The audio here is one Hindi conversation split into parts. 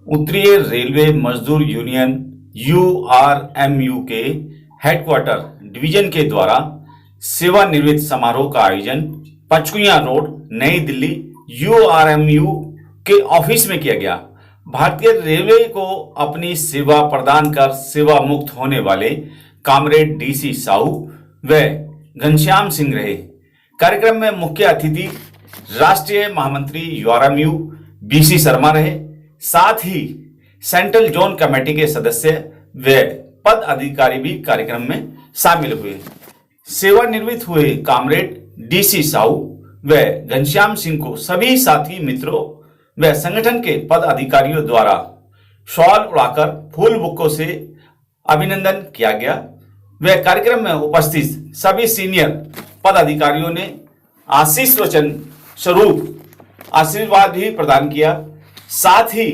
उत्तरीय रेलवे मजदूर यूनियन URMU के हेडक्वार्टर डिवीजन के द्वारा सेवानिवृत्त समारोह का आयोजन पचकुया रोड, नई दिल्ली URMU के ऑफिस में किया गया। भारतीय रेलवे को अपनी सेवा प्रदान कर सेवा मुक्त होने वाले कामरेड DC साहू व घनश्याम सिंह रहे। कार्यक्रम में मुख्य अतिथि राष्ट्रीय महामंत्री URMU BC शर्मा रहे। साथ ही सेंट्रल जोन कमेटी के सदस्य व पद अधिकारी भी कार्यक्रम में शामिल हुए। सेवानिवृत्त हुए कामरेड DC साहू व घनश्याम सिंह को सभी साथी मित्रों व संगठन के पद अधिकारियों द्वारा शॉल उड़ाकर फूल बुक्कों से अभिनंदन किया गया। वह कार्यक्रम में उपस्थित सभी सीनियर पद अधिकारियों ने आशीष वचन स्वरूप आशीर्वाद भी प्रदान किया। साथ ही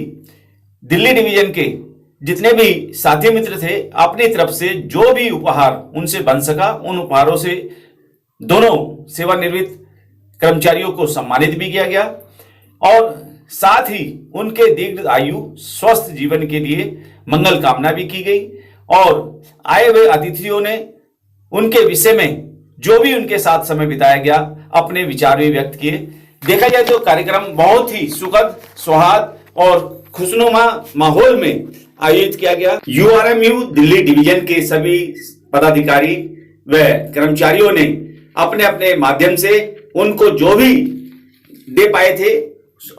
दिल्ली डिवीजन के जितने भी साथी मित्र थे, अपनी तरफ से जो भी उपहार उनसे बन सका, उन उपहारों से दोनों सेवानिवृत्त कर्मचारियों को सम्मानित भी किया गया और साथ ही उनके दीर्घ आयु स्वस्थ जीवन के लिए मंगल कामना भी की गई। और आए हुए अतिथियों ने उनके विषय में जो भी उनके साथ समय बिताया गया, अपने विचार भी व्यक्त किए। देखा जाए तो कार्यक्रम बहुत ही सुखद, सौहार्द और खुशनुमा माहौल में आयोजित किया गया। URMU दिल्ली डिवीजन के सभी पदाधिकारी व कर्मचारियों ने अपने अपने माध्यम से उनको जो भी दे पाए थे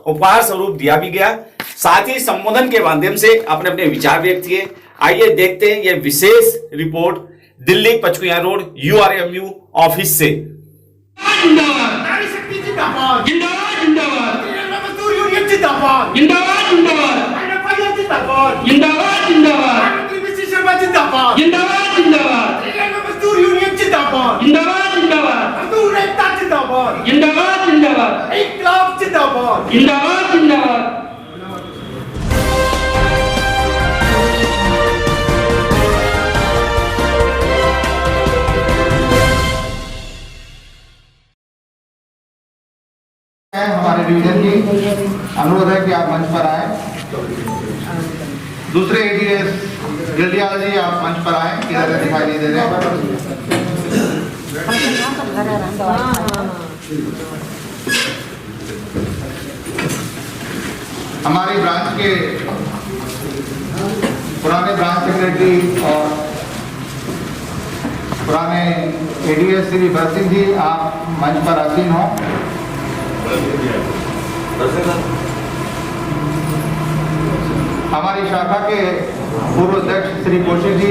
उपहार स्वरूप दिया भी गया। साथ ही संबोधन के माध्यम से अपने अपने विचार व्यक्त किए। आइए देखते हैं यह विशेष रिपोर्ट दिल्ली पचकुया रोड URMU ऑफिस से। नारी शक्ति जिंदाबाद, जिंदाबाद जिंदाबाद, मजदूर यूनियन जिंदाबाद, जिंदाबाद जिंदाबाद, जिंदाबाद जिंदाबाद, जिंदाबाद BC शर्मा जिंदाबाद, जिंदाबाद जिंदाबाद, मजदूर यूनियन जिंदाबाद, जिंदाबाद जिंदाबाद, मजदूर एकता जिंदाबाद, जिंदाबाद जिंदाबाद, इनकलाब जिंदाबाद, जिंदाबाद जिंदाबाद। हमारे डिवीजन की अनुरोध है कि आप मंच पर आए। दूसरे ADS जल्दियाल जी आप मंच पर आए, किधर से दिखाई नहीं दे रहे। हमारी ब्रांच के पुराने ब्रांच सेक्रेटरी और पुराने ADS श्री भरत सिंह जी आप मंच पर आसीन हो। हमारी शाखा के पूर्व अध्यक्ष श्री कौशिक जी,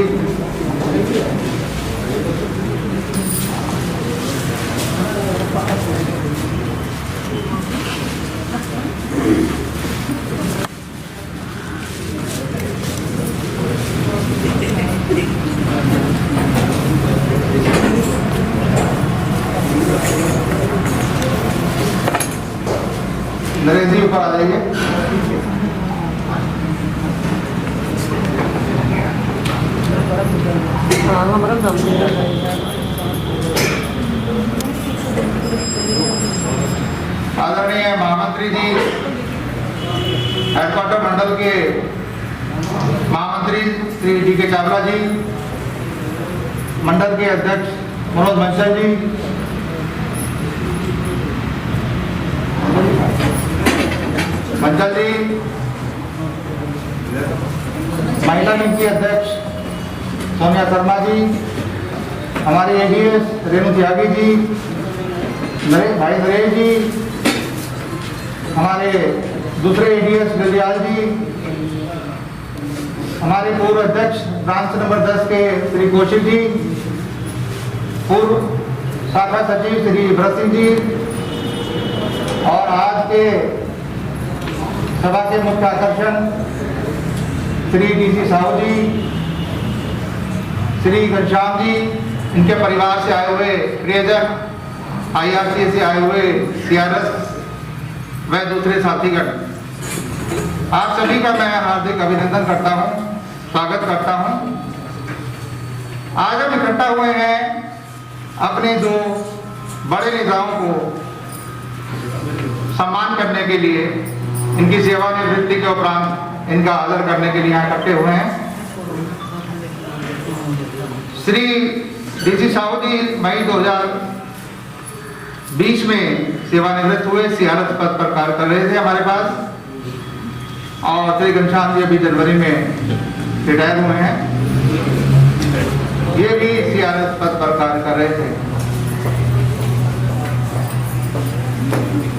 नरेश जी ऊपर आ जाइए। आदरणीय महामंत्री जी, हेडक्वार्टर मंडल के महामंत्री श्री DK चावला जी, मंडल के अध्यक्ष मनोज बंसल जी, बंसल जी, महिला विंग की अध्यक्ष सोनिया शर्मा जी, हमारे ADS रेणु त्यागी जी, भाई नरेश जी, हमारे दूसरे ADS जल्दियाल जी, हमारे पूर्व अध्यक्ष ब्रांच नंबर 10 के श्री कौशिक जी, पूर्व शाखा सचिव श्री भरत सिंह जी और आज के सभा के मुख्य आकर्षण श्री DC साहू जी, श्री घनश्याम जी, इनके परिवार से आए हुए प्रियजन, IRC से आए हुए CRS व दूसरे साथीगण, आप सभी का मैं हार्दिक अभिनंदन करता हूं, स्वागत करता हूं। आज हम इकट्ठा हुए हैं अपने दो बड़े नेताओं को सम्मान करने के लिए, इनकी सेवानिवृत्ति के उपरांत इनका आदर करने के लिए यहाँ इकट्ठे हुए हैं। श्री डीसी साहू जी मई 2020 में सेवानिवृत्त हुए, सीआरएस पद पर कार्य कर रहे थे हमारे पास, और श्री घनश्याम जी अभी जनवरी में रिटायर हुए हैं, ये भी सीआरएस पद पर कार्य कर रहे थे।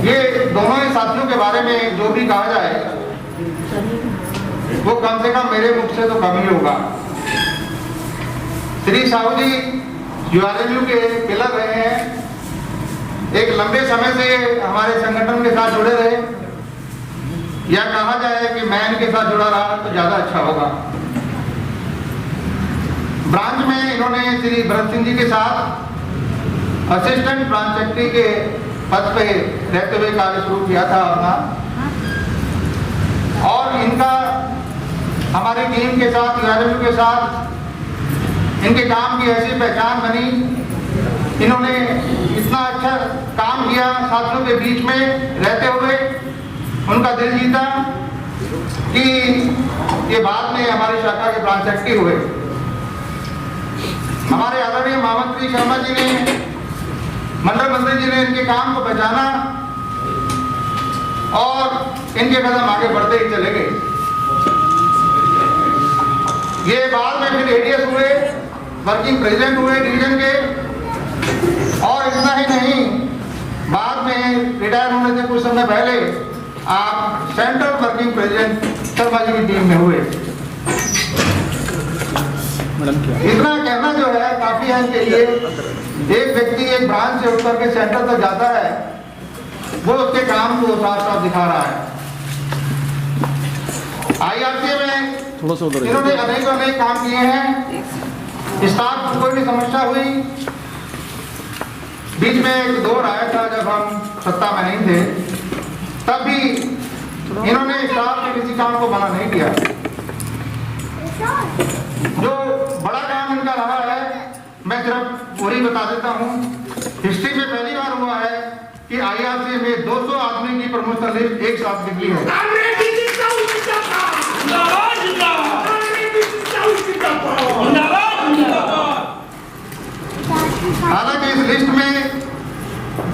ये दोनों ही साथियों के बारे में जो भी कहा जाए वो कम से कम मेरे मुख से तो कम ही होगा। श्री साहू जी यूआरएमयू के पिलर रहे हैं, एक लंबे समय से हमारे संगठन के साथ जुड़े रहे, या कहा जाए कि मैं इनके साथ जुड़ा रहा तो ज्यादा अच्छा होगा। ब्रांच में इन्होंने श्री भरत सिंह जी के साथ असिस्टेंट ब्रांच सेक्रेटरी के पद पे रहते हुए कार्य शुरू किया था अपना, और इनका हमारी टीम के साथ, यूआरएमयू के साथ इनके काम की ऐसी पहचान बनी, इन्होंने इतना अच्छा काम किया साथियों के बीच में रहते हुए, उनका दिल जीता कि ये बाद में हमारी शाखा के ब्रांच सेक्रेटरी हुए। हमारे आदरणीय महामंत्री शर्मा जी ने, मंडल मंत्री जी ने इनके काम को पहचाना और इनके कदम आगे बढ़ते ही चले गए। ये बाद में फिर एडीएस हुए, वर्किंग प्रेसिडेंट हुए डिवीजन के, और इतना ही नहीं, बाद में रिटायर होने से कुछ समय पहले आप central working president Sharma ji की टीम में हुए। इतना कहना जो है काफी है इनके लिए। एक व्यक्ति एक ब्रांच से उतर के सेंटर तक जाता है, वो उसके काम को साफ साफ दिखा रहा है। आईआरसी में इन्होंने अनेक काम किए हैं। स्टाफ को कोई भी समस्या हुई, बीच में एक दौर आया था जब हम सत्ता में नहीं थे, तब भी इन्होंने स्टाफ के किसी काम को मना नहीं किया। जो बड़ा काम इनका रहा है, मैं सिर्फ वही बता देता हूँ। हिस्ट्री में पहली बार हुआ है कि आईआरसी में 200 आदमी की प्रमोशन लिस्ट एक साथ निकली है। हालांकि इस लिस्ट में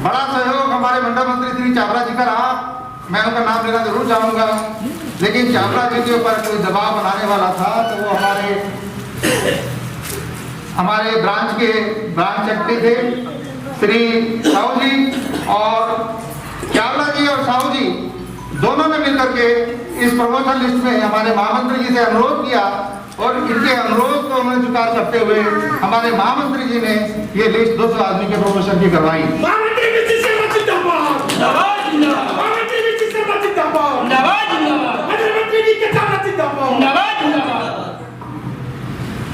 बड़ा सहयोग हमारे मंडल मंत्री श्री चावला जी का रहा, मैं उनका नाम लेना जरूर चाहूंगा, लेकिन चावला जी के ऊपर कोई दबाव बनाने वाला था तो वो हमारे ब्रांच के ब्रांच सेक्रेटरी थे श्री साहू जी, और चावला जी और साहू जी दोनों ने मिलकर के इस प्रमोशन लिस्ट में हमारे महामंत्री जी से अनुरोध किया, और इनके अनुरोध को उन्होंने स्वीकार करते हुए हमारे महामंत्री जी ने ये लिस्ट 200 आदमी के प्रमोशन की करवाई।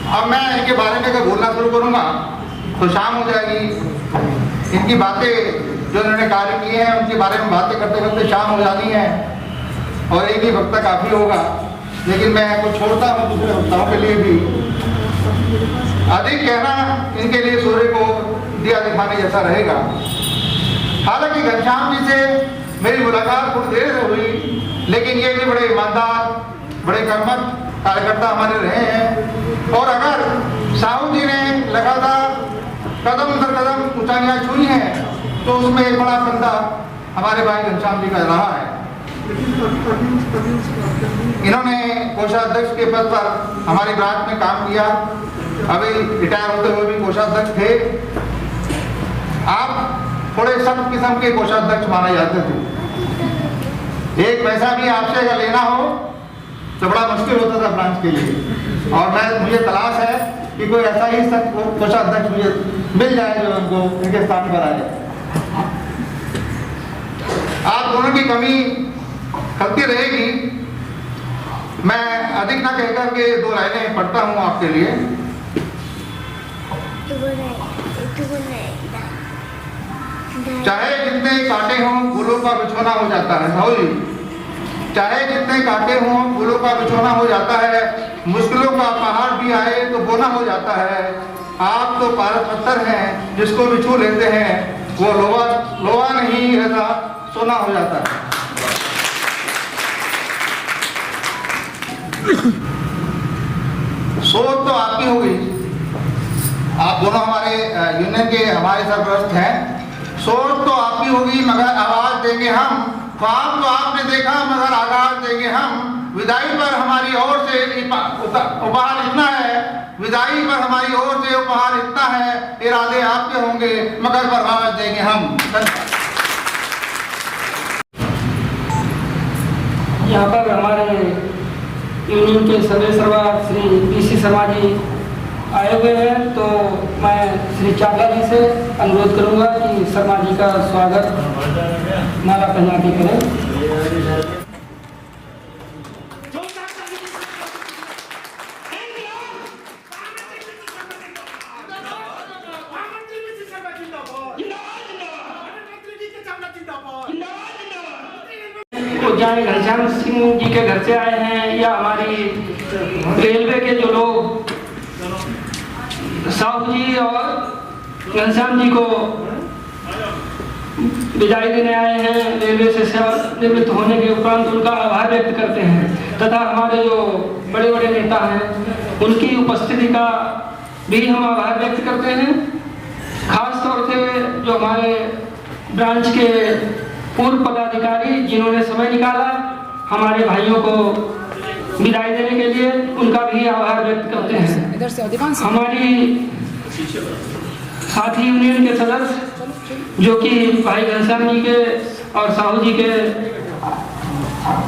अब मैं इनके बारे में अगर बोलना शुरू करूंगा तो शाम हो जाएगी। इनकी बातें जो इन्होंने कार्य किए हैं उनके बारे में बातें करते करते शाम हो जानी है, और एक ही वक्त काफी होगा, लेकिन मैं कुछ छोड़ता हूँ दूसरे वक्ताओं के लिए भी। अधिक कहना इनके लिए सूर्य को दिया दिखाने जैसा रहेगा। हालांकि घनश्याम जी से मेरी मुलाकात थोड़ी देर से हुई, लेकिन ये भी बड़े ईमानदार, बड़े कर्मठ कार्यकर्ता हमारे रहे हैं, और अगर साहू जी ने लगातार कदम दर कदम ऊंचाइयां छुई हैं तो उसमें एक बड़ा कंधा हमारे भाई घनश्याम जी का रहा है। इन्होंने कोषाध्यक्ष के पद पर हमारी ब्रांच में काम किया, अभी रिटायर होते हुए भी कोषाध्यक्ष थे। आप थोड़े सख्त किस्म के कोषाध्यक्ष माने जाते थे, एक पैसा भी आपसे अगर लेना हो तो बड़ा मुश्किल होता था ब्रांच के लिए, और मुझे तलाश है कि कोई ऐसा ही सख्त कोषाध्यक्ष मुझे मिल जाए जो उनको इनके स्थान पर आ जाए। आप दोनों की कमी खलती रहेगी। मैं अधिक ना कहकर के 2 लाइनें पढ़ता हूँ आपके लिए। चाहे जितने कांटे हों फूलों का बिछोना हो जाता है। साहू जी, चाहे जितने कांटे हों फूलों का बिछोना हो जाता है, मुश्किलों का पहाड़ भी आए तो बोना हो जाता है। आप तो पारस पत्थर हैं, जिसको भी छू लेते हैं वो लोहा नहीं रहता, सोना हो जाता है। सोच तो आपकी होगी, आप दोनों हमारे यूनियन के हमारे सरपरस्त हैं। सोच तो आपकी होगी मगर आवाज देंगे हम। ख्वाब तो आपने देखा मगर आगाज देंगे हम। विदाई पर हमारी ओर से उपहार इतना है, विदाई पर हमारी ओर से उपहार इतना है, इरादे आपके होंगे मगर परवाज देंगे हम। यहाँ पर हमारे यूनियन के सदस्य सर्वा श्री पीसी शर्मा जी आए हुए हैं, तो मैं श्री चावला जी से अनुरोध करूंगा कि शर्मा जी का स्वागत माला पहना के करें। उज्जैन घनश्याम सिंह जी के घर से आए हैं, या हमारी रेलवे के जो लोग साहू जी और घनश्याम जी को विदाई देने आए हैं, रेलवे से सेवानिवृत्त होने के उपरांत उनका आभार व्यक्त करते हैं, तथा हमारे जो बड़े बड़े नेता हैं उनकी उपस्थिति का भी हम आभार व्यक्त करते हैं। खास तौर से जो हमारे ब्रांच के पूर्व पदाधिकारी जिन्होंने समय निकाला हमारे भाइयों को विदाई देने के लिए, उनका भी आभार व्यक्त करते हैं। हमारी साथी यूनियन के सदस्य जो कि भाई घनश्याम जी के और साहू जी के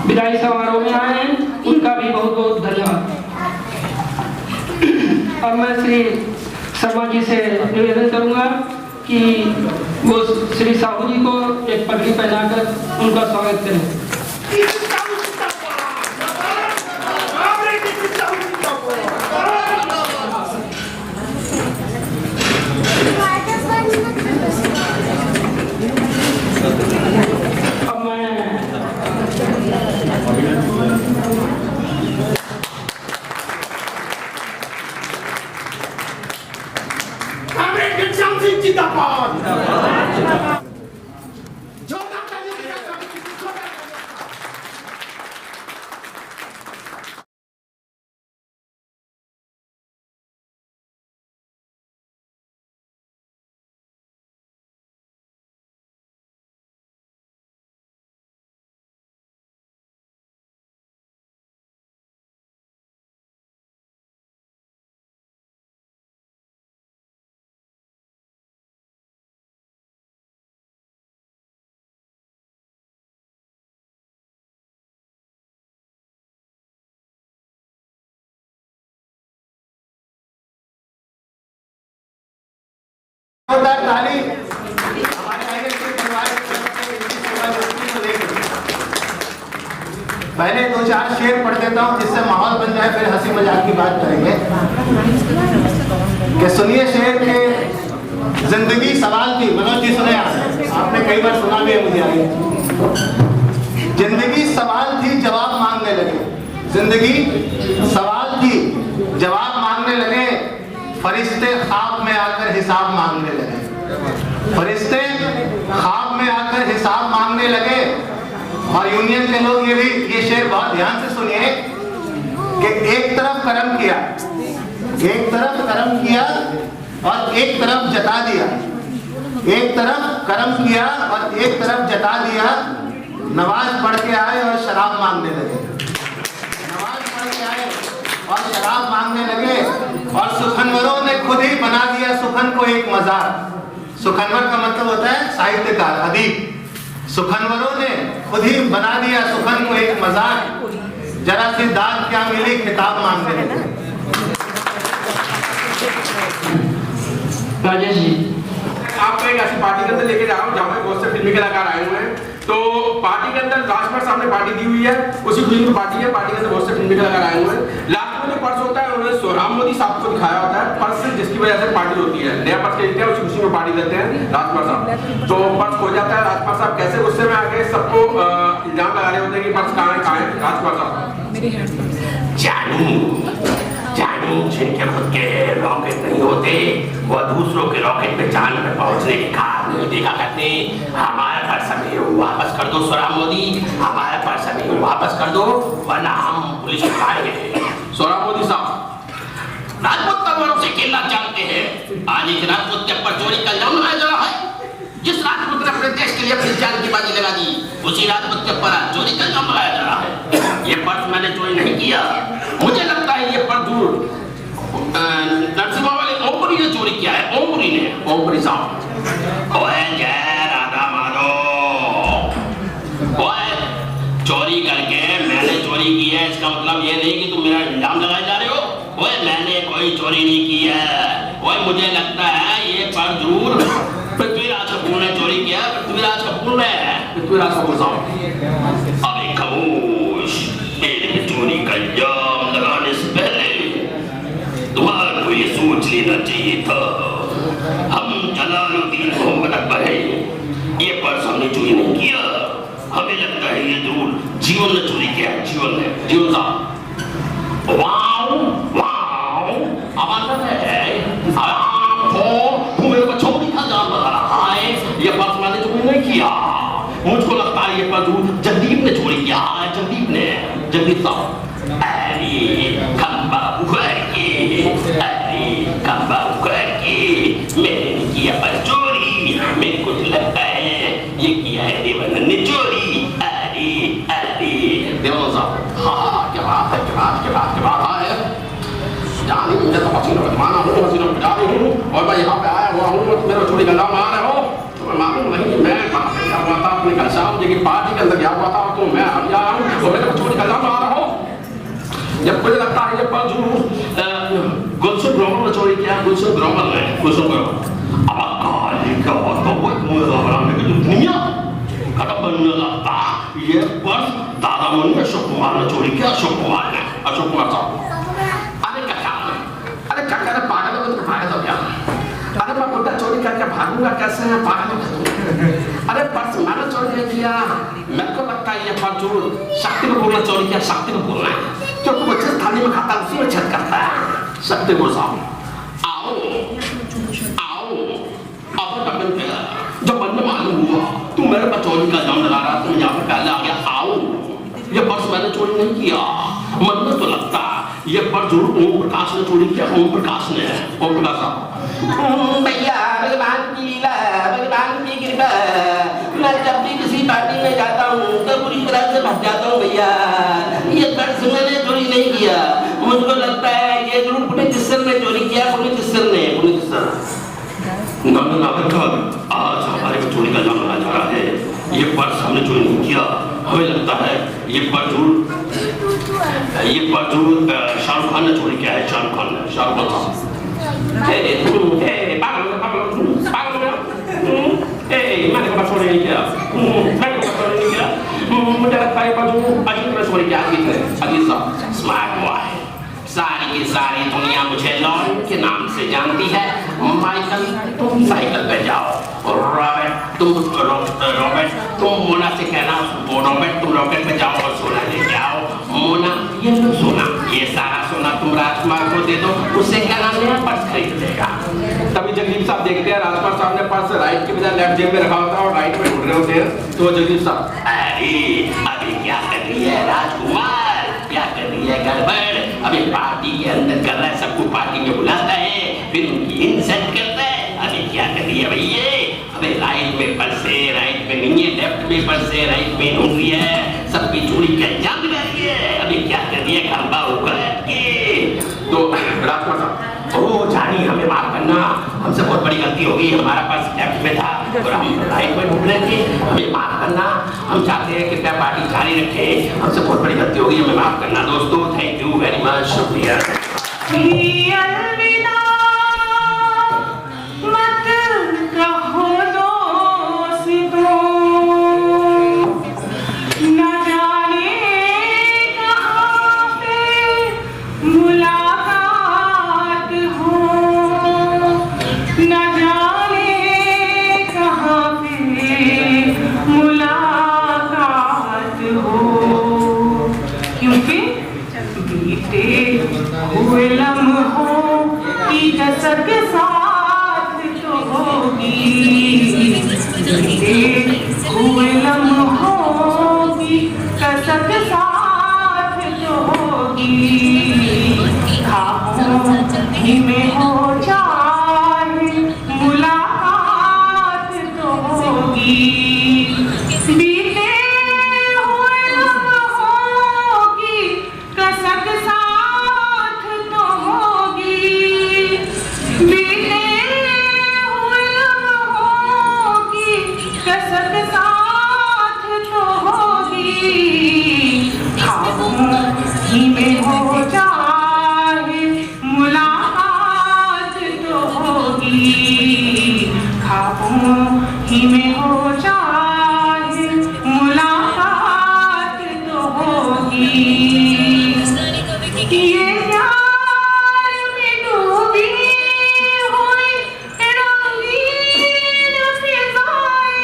विदाई समारोह में आए हैं, उनका भी बहुत बहुत धन्यवाद। अब मैं श्री शर्मा जी से निवेदन करूंगा कि वो श्री साहू जी को एक पगड़ी पहनाकर उनका स्वागत करें। अब मैं ताली हमारे परिवार पहले 2-4 शेर पढ़ देता हूँ जिससे माहौल बन जाए, फिर हंसी मजाक की बात करेंगे। कि सुनिए शेर के जिंदगी सवाल थी। मनोज जी सुने, आपने कई बार सुना भी है, मुझे आई। जिंदगी सवाल थी जवाब मांगने लगे, जिंदगी सवाल थी जवाब मांगने लगे, फरिश्ते ख्वाब में आकर हिसाब मांगने लगे, फरिश्ते ख्वाब में आकर हिसाब मांगने लगे। और यूनियन के लोग ये शेर बहुत ध्यान से सुनिए कि एक तरफ कर्म किया, एक तरफ कर्म किया और एक तरफ जता दिया, एक तरफ कर्म किया और एक तरफ जता दिया। नमाज पढ़ के आए और शराब मांगने लगे, नमाज पढ़ के आए और शराब मांगने लगे। और सुखनवरों ने खुद ही बना दिया सुखन को एक मजार। सुखनवर का मतलब होता है साहित्यकार, अदीब। सुखनवरों ने खुद ही बना दिया सुखन को एक मजार। जरा सी दाद क्या मिली, खिताब मांगने लगे। राजेश जी, आपको एक ऐसी पार्टी के अंदर लेके जा रहा हूँ जहाँ पे बहुत से फिल्मी कलाकार आए हुए हैं। तो पार्टी के अंदर राजपाल साहब ने पार्टी दी हुई है, उसी खुशी की पार्टी है। पार्टी के अंदर बहुत से फिल्मी कलाकार आए हुए हैं। लास्ट में जो पर्स होता है उन्होंने सोहराब मोदी साहब को दिखाया होता है, पर्स जिसकी वजह से पार्टी होती है। नया पर्स खरीदते हैं, उसी खुशी में पार्टी देते हैं राजपाल साहब। तो पर्स खो जाता है, राजपाल साहब कैसे गुस्से में आके सबको इल्जाम लगा रहे होते हैं कि पर्स कहाँ है। राजपाल साहब जानू जानू जिनके खुद के रॉकेट नहीं होते वह दूसरों के रॉकेट पे चांद पे पहुंचने की कार नहीं देखा करते। हमारा पैसा भी वापस कर दो स्वराज मोदी, हमारा पैसा भी वापस कर दो वरना हम पुलिस को बुलाएंगे। स्वराज मोदी साहब, राजपूत तलवारों से खेलना जानते हैं। आज एक राजपूत के ऊपर चोरी का इल्जाम लगाया जा रहा है। जिस राजपूत ने अपने देश के लिए अपनी जान की बाजी लगा दी उसी राजपूत के ऊपर आज चोरी का इल्जाम लगाया जा रहा है। ये पर्स मैंने चोरी नहीं किया, मुझे लगता है ये पर्स दूर नरसिम्हा वाले ओमपुरी ने चोरी किया है। ओमपुरी ने, ओमपुरी साहब। ओए जय राधा माधव, ओए चोरी करके मैंने चोरी की है इसका मतलब ये नहीं कि तुम मेरा इल्जाम लगाए जा रहे हो। ओए मैंने कोई चोरी नहीं की है। ओए मुझे लगता है ये पर जरूर पृथ्वीराज कपूर ने चोरी किया। पृथ्वीराज कपूर ने, पृथ्वीराज कपूर साहब। अबे खामोश, मेरे चोरी का इल्जाम लगाने से पहले तुम्हारे को ये सोच लेना चाहिए था। हम जलालुद्दीन मोहम्मद अकबर है, ये पर्स हमने चोरी नहीं किया। हमें लगता है ये जरूर जीवन ने चोरी किया है। जीवन ने, जीवन साहब। वाओ वाओ, आवाज है मेरे को छोटी का जान बता रहा है। ये पर्स मैंने चोरी नहीं किया। मुझको लगता है ये पर्स जगदीप ने चोरी किया है। जगदीप ने, जगदीप साहब। अरे खंबा उखड़ के, अरे खंबा उखड़ के, मैंने नहीं किया पर्स चोरी। मेरे को लगता है ये किया है देवानंद ने चोरी। अरे अरे देवानंद साहब, हाँ क्या बात है, क्या बात, क्या बात, क्या बात है। जानी मुझे तो पसीना बदमाना हूँ, पसीना बजा रही हूँ और मैं यहाँ पे आया हुआ हूँ। मेरा चोरी का नाम आ रहे हो तो मैं मालूम नहीं। मैं क्या हुआ था अपने घर शाम जी की पार्टी के अंदर गया हुआ था तो मैं अभी आया हूँ और मेरे को चोरी का नाम आ रहा हो। जब मुझे लगता है ये पर जरूर गुलशन ग्रोमर ने चोरी किया। गुलशन ग्रोमर ने, गुलशन ग्रोमर। आका लिखा हुआ तो वो मुझे बनाने की जरूरत नहीं है। खत्म बनने लगता ये पर्स दादा मुनि अशोक कुमार ने चोरी किया। अशोक कुमार ने, अशोक कुमार साहब। अरे पागल हो तो पागल हो क्या? अरे मैं बोलता चोरी करके भागूंगा कैसे है? पागल हो। अरे पर्स मैंने चोरी नहीं किया। मेरे को लगता है ये पर्स जरूर शक्ति को बोलना चोरी किया। शक्ति को बोलना है क्योंकि वो जिस थाली में खाता है उसी में छेद करता है। शक्ति को साहब आओ आओ अब तक जब मन में मालूम हुआ तुम मेरे पर चोरी का इल्जाम लगा रहा तुम यहाँ पे पहले आ गया। आओ, ये पर्स मैंने चोरी नहीं किया। मन में तो लगता ये पर जरूर ओम प्रकाश ने चोरी किया। ओम प्रकाश ने, ओम प्रकाश साहब। भैया भगवान की लीला, भगवान की कृपा। मैं जब भी किसी पार्टी में जाता हूँ तो पूरी तरह से भग जाता हूँ भैया। ये पर्स मैंने चोरी नहीं किया। मुझको लगता है ये जरूर पुनीत जिस्सर ने चोरी किया। पुनीत जिस्सर ने, पुनीत जिस्सर। आज हमारे को चोरी का इल्जाम लगाया जा रहा है। ये पर्स हमने चोरी नहीं किया। हमें लगता है ये पर्स जरूर शाहरुख खान ने चोरी किया है। शाहरुख खान ने, शाहरुख खान साहब। मैंने कहा चोरी नहीं किया। मैंने कहा चोरी नहीं किया। मुझे लगता है अजीत ने चोरी किया। अजीत साहब स्मार्ट बॉय। सारी की सारी दुनिया मुझे लॉन के नाम से जानती है। माइकल तुम साइकिल पे जाओ, रॉबर्ट तुम मोना से कहना रॉबर्ट तुम रॉकेट पे जाओ और सोना लेके आओ। मोना ये लो सोना, ये सारा सोना तुम राजकुमार को दे दो, उससे क्या नाम है पर्स खरीद लेगा। तभी जगदीप साहब देखते हैं राजकुमार साहब ने पर्स राइट के बजाय लेफ्ट जेब में रखा होता है और राइट में ढूंढ रहे होते हैं। तो जगदीप साहब अरे अभी क्या कर रही है राजकुमार, क्या कर रही है गड़बड़? अभी पार्टी के अंदर कर रहा है, सबको पार्टी में बुलाता है फिर उनकी इंसल्ट करता है। अभी क्या कर रही है भैया? अबे राइट में पर्स है, राइट में नहीं है, लेफ्ट में पर्स है, राइट में ढूंढ रही है, सबकी चोरी का इल्जाम लगा रही है। अभी क्या कर रही है खंबा उखड़ के? तो राजकुमार साहब, ओ जानी हमें माफ करना, हमसे बहुत बड़ी गलती हो गई। हमारा पर्स लेफ्ट में था और हम राइट में ढूंढ रहे थे। हमें माफ करना, हम चाहते हैं कि पार्टी जारी रखें। हमसे बहुत बड़ी गलती हो गई, हमें माफ करना दोस्तों। थैंक यू वेरी मच, शुक्रिया। मत कहो दोस्तों, न जाने कहाँ पे मुलाकात हो, न जाने कहाँ पे मुलाकात हो, क्योंकि बीते हुए लम्हों की कसक साथ तो होगी, बीते हुए लम्हों की कसक साथ तो होगी, ख्वाबों ही में हो जाए मुलाकात तो होगी, बीते हुए लम्हों की कसक साथ तो होगी, बीते हुए लम्हों की कसक साथ तो होगी, ख्वाबों ही में हो जाए मुलाकात तो होगी, ख्वाबों ही में हो जाए मुलाकात तो होगी, ये प्यार में डूबी हुई रंगीन फिजाएं,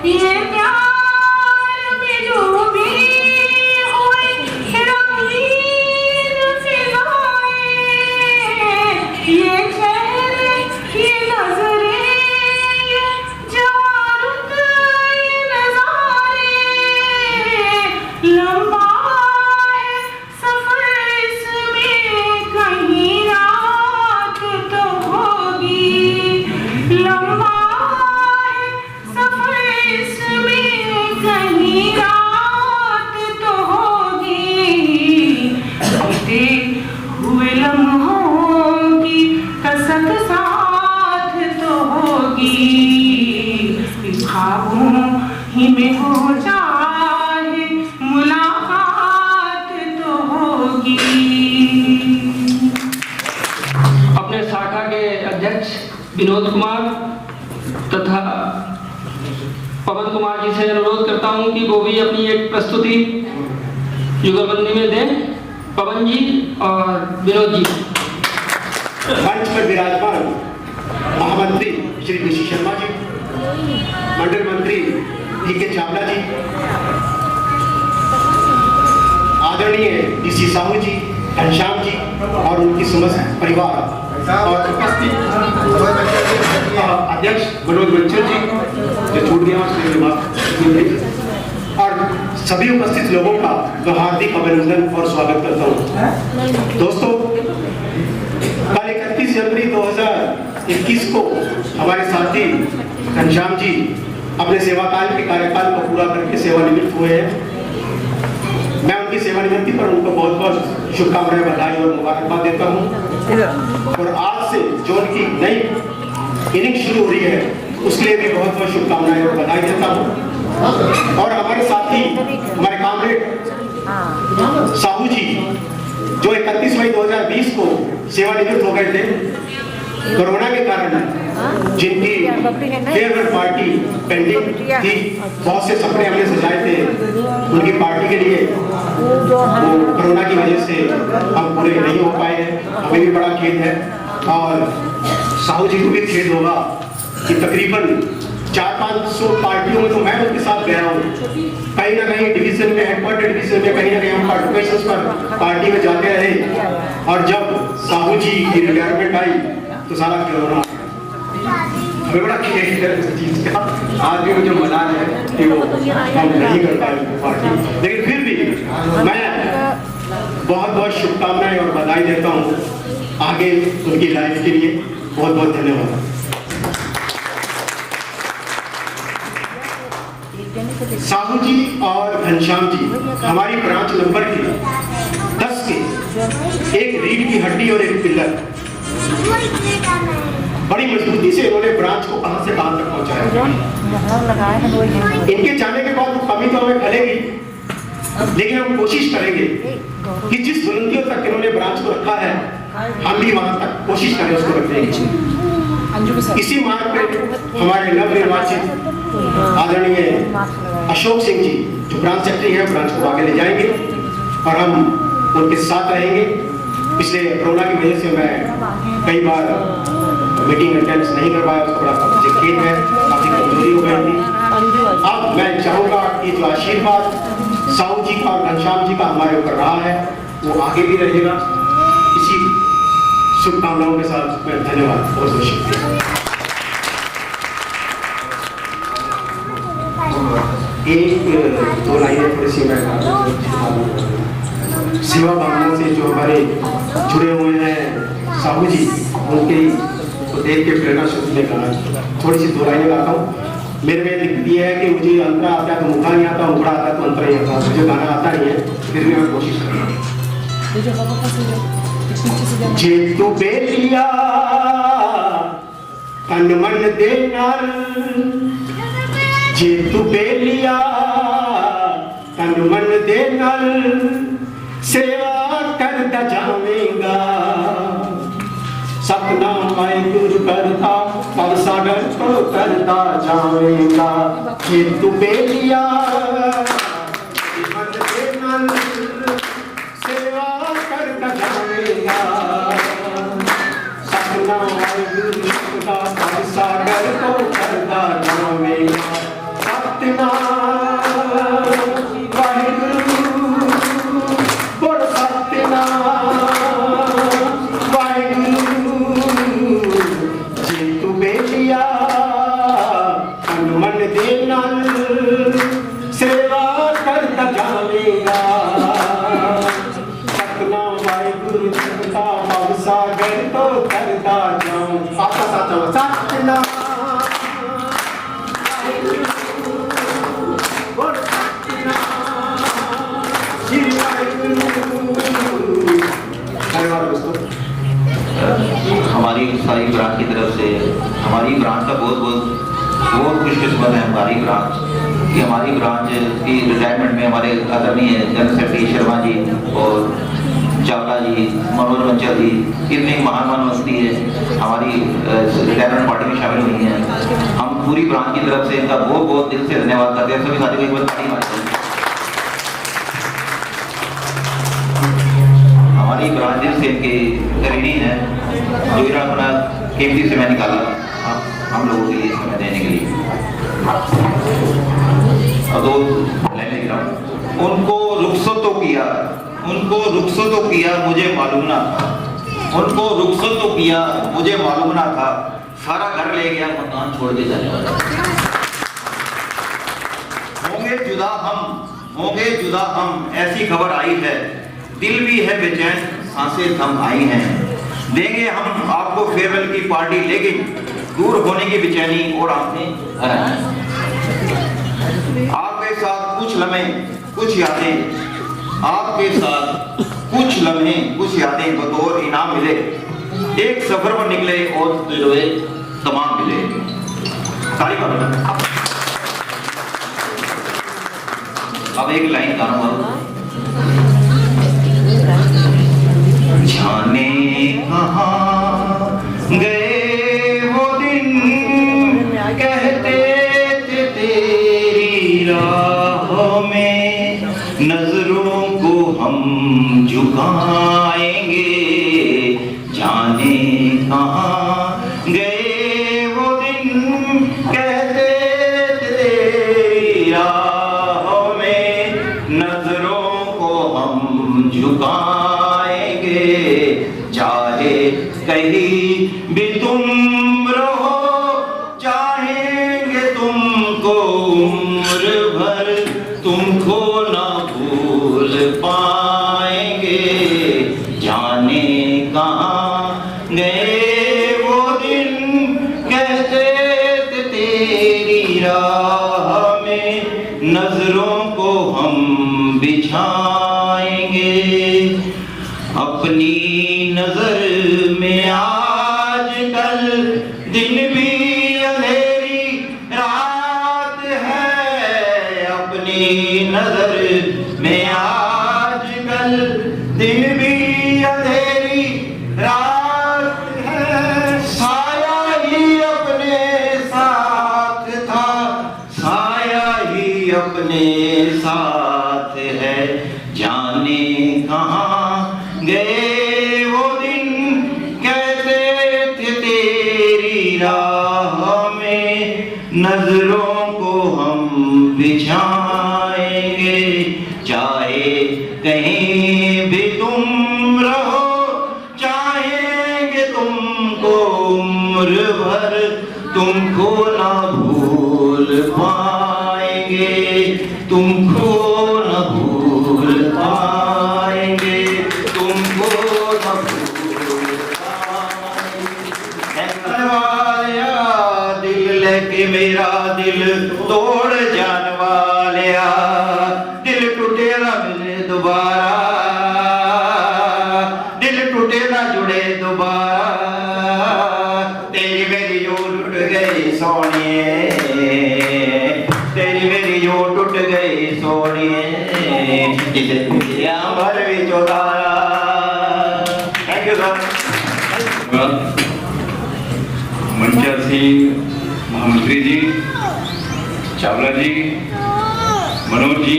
ये प्यार में डूबी हुई रंगीन फिजाएं, ये चेहरे ये नजरें ये जारुत ये नजारे, लंबा है सफर इसमें कहीं रात तो होगी, लंबा है सफर इसमें कहीं रात तो होगी, बीते हुए लम्हों की कसक साथ तो होगी, ख्वाबों ही में हो जाए मुलाकात तो होगी। अपने शाखा के अध्यक्ष विनोद कुमार तथा पवन कुमार जी से अनुरोध करता हूं कि वो भी अपनी एक प्रस्तुति युगलबंदी में दें। पवन जी और विनोद जी। मंच पर विराजमान महामंत्री श्री ऋषि शर्मा जी, मंडल मंत्री डी.के. चावला जी, आदरणीय डी.सी. साहू जी, घनश्याम जी और उनकी समस्त परिवार और उपस्थित अध्यक्ष मनोज बंसल जी जो छूट गया और सभी उपस्थित लोगों का मैं हार्दिक अभिनंदन और स्वागत करता हूँ। दोस्तों, कल 31 जनवरी 2021 को हमारे साथी घनश्याम जी अपने सेवाकाल के कार्यकाल को पूरा करके सेवानिवृत्त हुए हैं। मैं उनकी सेवानिवृत्ति पर उनको बहुत बहुत शुभकामनाएं, बधाई और मुबारकबाद देता हूँ। और आज से जो उनकी नई इनिंग शुरू हो रही है उसके लिए भी बहुत बहुत शुभकामनाएं और बधाई देता हूँ। और हमारे साथी हमारे कामरेड साहू जी जो 31 मई 2020 को सेवानिवृत्त हो गए थे कोरोना के कारण, जिनकी फेयरवेल पार्टी पेंडिंग थी, बहुत से सपने हमने सजाए थे उनकी पार्टी के लिए, वो कोरोना की वजह से हम पूरे नहीं हो पाए हैं। हमें भी बड़ा खेद है और साहू जी को भी खेद होगा कि तकरीबन 400-500 पार्टियों में तो मैं उनके साथ गया हूँ। कहीं ना कहीं डिवीजन में, हेडक्वार्टर डिवीजन में, कहीं ना कहीं हम पार्टिसिपेशन पर पार्टी में जाते रहे और जब साहू जी की रिटायरमेंट आई तो सारा कोरोना हमें बड़ा खेद है उस चीज का। आज भी मुझे मलाल है कि वो हम नहीं कर पाए पार्टी, लेकिन फिर भी मैं बहुत बहुत शुभकामनाएं और बधाई देता हूँ आगे उनकी लाइफ के लिए। बहुत बहुत धन्यवाद। साहू जी और घनश्याम जी हमारी ब्रांच नंबर की 10 के एक रीढ़ की हड्डी और एक पिलर, बड़ी मजबूती से इन्होंने ब्रांच को कहां से कहां तक पहुंचाया। इनके जाने के बाद कमी तो हमें खलेगी, लेकिन हम कोशिश करेंगे कि जिस बुलंदियों तक इन्होंने ब्रांच को रखा है हम भी वहां तक कोशिश करें उसको रखने की। इसी मार्ग पे हमारे नवनिर्वाचित आदरणीय अशोक सिंह जी जो ब्रांच सेक्रेटरी हैं ब्रांच को आगे ले जाएंगे और हम उनके साथ रहेंगे। पिछले कोरोना की वजह से मैं कई बार मीटिंग अटेंड नहीं कर पाया, उसको बड़ा मुझे खेद है, काफी कमजोरी हो गई थी। अब मैं चाहूंगा कि जो आशीर्वाद साहू जी का और घनश्याम जी का हमारे ऊपर रहा है, वो आगे भी रहेगा। इसी शुभकामनाओं के साथ मैं धन्यवाद, बहुत बहुत शुक्रिया। एक दो लाइनें थोड़ी सी मैं सेवा भावना से जो हमारे जुड़े हुए हैं साहू जी, उनके को देख के प्रेरणा से कहा थोड़ी सी दो लाइनें गाता हूँ। मेरे में दिखती है कि मुझे अंतरा आता है तो मुखा नहीं आता, मुखड़ा आता है तो अंतरा नहीं आता। मुझे गाना आता नहीं है, फिर भी मैं कोशिश करूँगा। जे तू बेलिया तन मन दे नाल, जे तू बेलिया तन मन दे नाल सेवा करता जावेगा। सतनाम वाहिगुरु करता पद सागर तो करता जावेगा। जे तू बेलिया मन दे नाल सेवा करता जावेगा। सतनाम वाहिगुरु करता पद सागर तो करता जावेगा। सतनाम वाहिगुरु बोल सतनाम वाहिगुरु। जे तू बेलिया तन मन दे नाल सेवा करता जावेगा। सतनाम वाहिगुरु करता भव सागर तो करता जाऊं। आपका साथ चलो। सतनाम हमारी सारी ब्रांच की तरफ से, हमारी ब्रांच का बहुत बहुत खुशकिस्मत है हमारी ब्रांच कि हमारी ब्रांच की रिटायरमेंट में हमारे आदरणीय जनरल सेक्रेटरी शर्मा जी और चावला जी, मनोज बंचल जी, कितनी महान हस्ती है हमारी रिटायरमेंट पार्टी में शामिल हुई हैं। हम पूरी ब्रांच की तरफ से इनका बहुत बहुत दिल से धन्यवाद करते हैं। सभी साथियों को एक बार ताली मारते हैं। हमारी ब्रांच दिल से इनकी ऋणी है, जो इन्होंने अपना कीमती समय निकाला हम लोगों के लिए समय देने के लिए। और दो लाइनें लिख रहा हूं। उनको रुखसत तो किया, उनको रुखसत तो किया मुझे मालूम ना था, उनको रुखसत तो किया मुझे मालूम ना था, सारा घर ले गया मकान छोड़ के जाने वाला। होंगे जुदा हम, होंगे जुदा हम, ऐसी खबर आई है, दिल भी है बेचैन, सांसें थम आई हैं। देंगे हम आपको फेयरवेल की पार्टी, लेकिन दूर होने की बेचैनी और आंखें आपके साथ कुछ लम्हे कुछ यादें, आपके साथ कुछ लम्हे कुछ यादें बतौर इनाम मिले। एक सफर पर निकले और दिलोए तमाम मिले। तारीफ अब एक लाइन गाना जाने कहाँ गए वो दिन, कहते थे तेरी राहों में नजरों को हम झुकाएंगे। जाने कहाँ गए वो दिन, कहते थे तेरी राहों में नजरों को हम झुकाएंगे। चाहे कहीं भी तुम रहो, चाहेंगे तुमको उम्र भर, तुमको ना भूल पाएंगे। जाने कहाँ गए वो दिन, कहते थे तेरी राह में नजरों को हम बिछाएंगे। अपनी नजर में आजकल दिन भी अंधेरी रात है, अपनी नजर में आजकल दिन भी अंधेरी रात है। साया ही अपने साथ था, साया ही अपने साथ है। जाने कहाँ गए कहीं भी तुम रहो, चाहेंगे तुमको उम्र भर, तुमको ना भूल पाएंगे, तुमको ना भूल पाएंगे, तुमको ना भूल पाएंगे। दिल लेके मेरा दिल तोड़ जान वालिया, दिल टूटे ना मिले दोबारा, दिल टूटे ना जुड़े दोबारा, तेरी मेरी जो टूट गई सोनिए, तेरी मेरी जो टूट गई सोनिए, जिसे दुनिया भर भी चौधारा। Thank you sir. मंचर सिंह महामंत्री जी, चावला जी, मनोज जी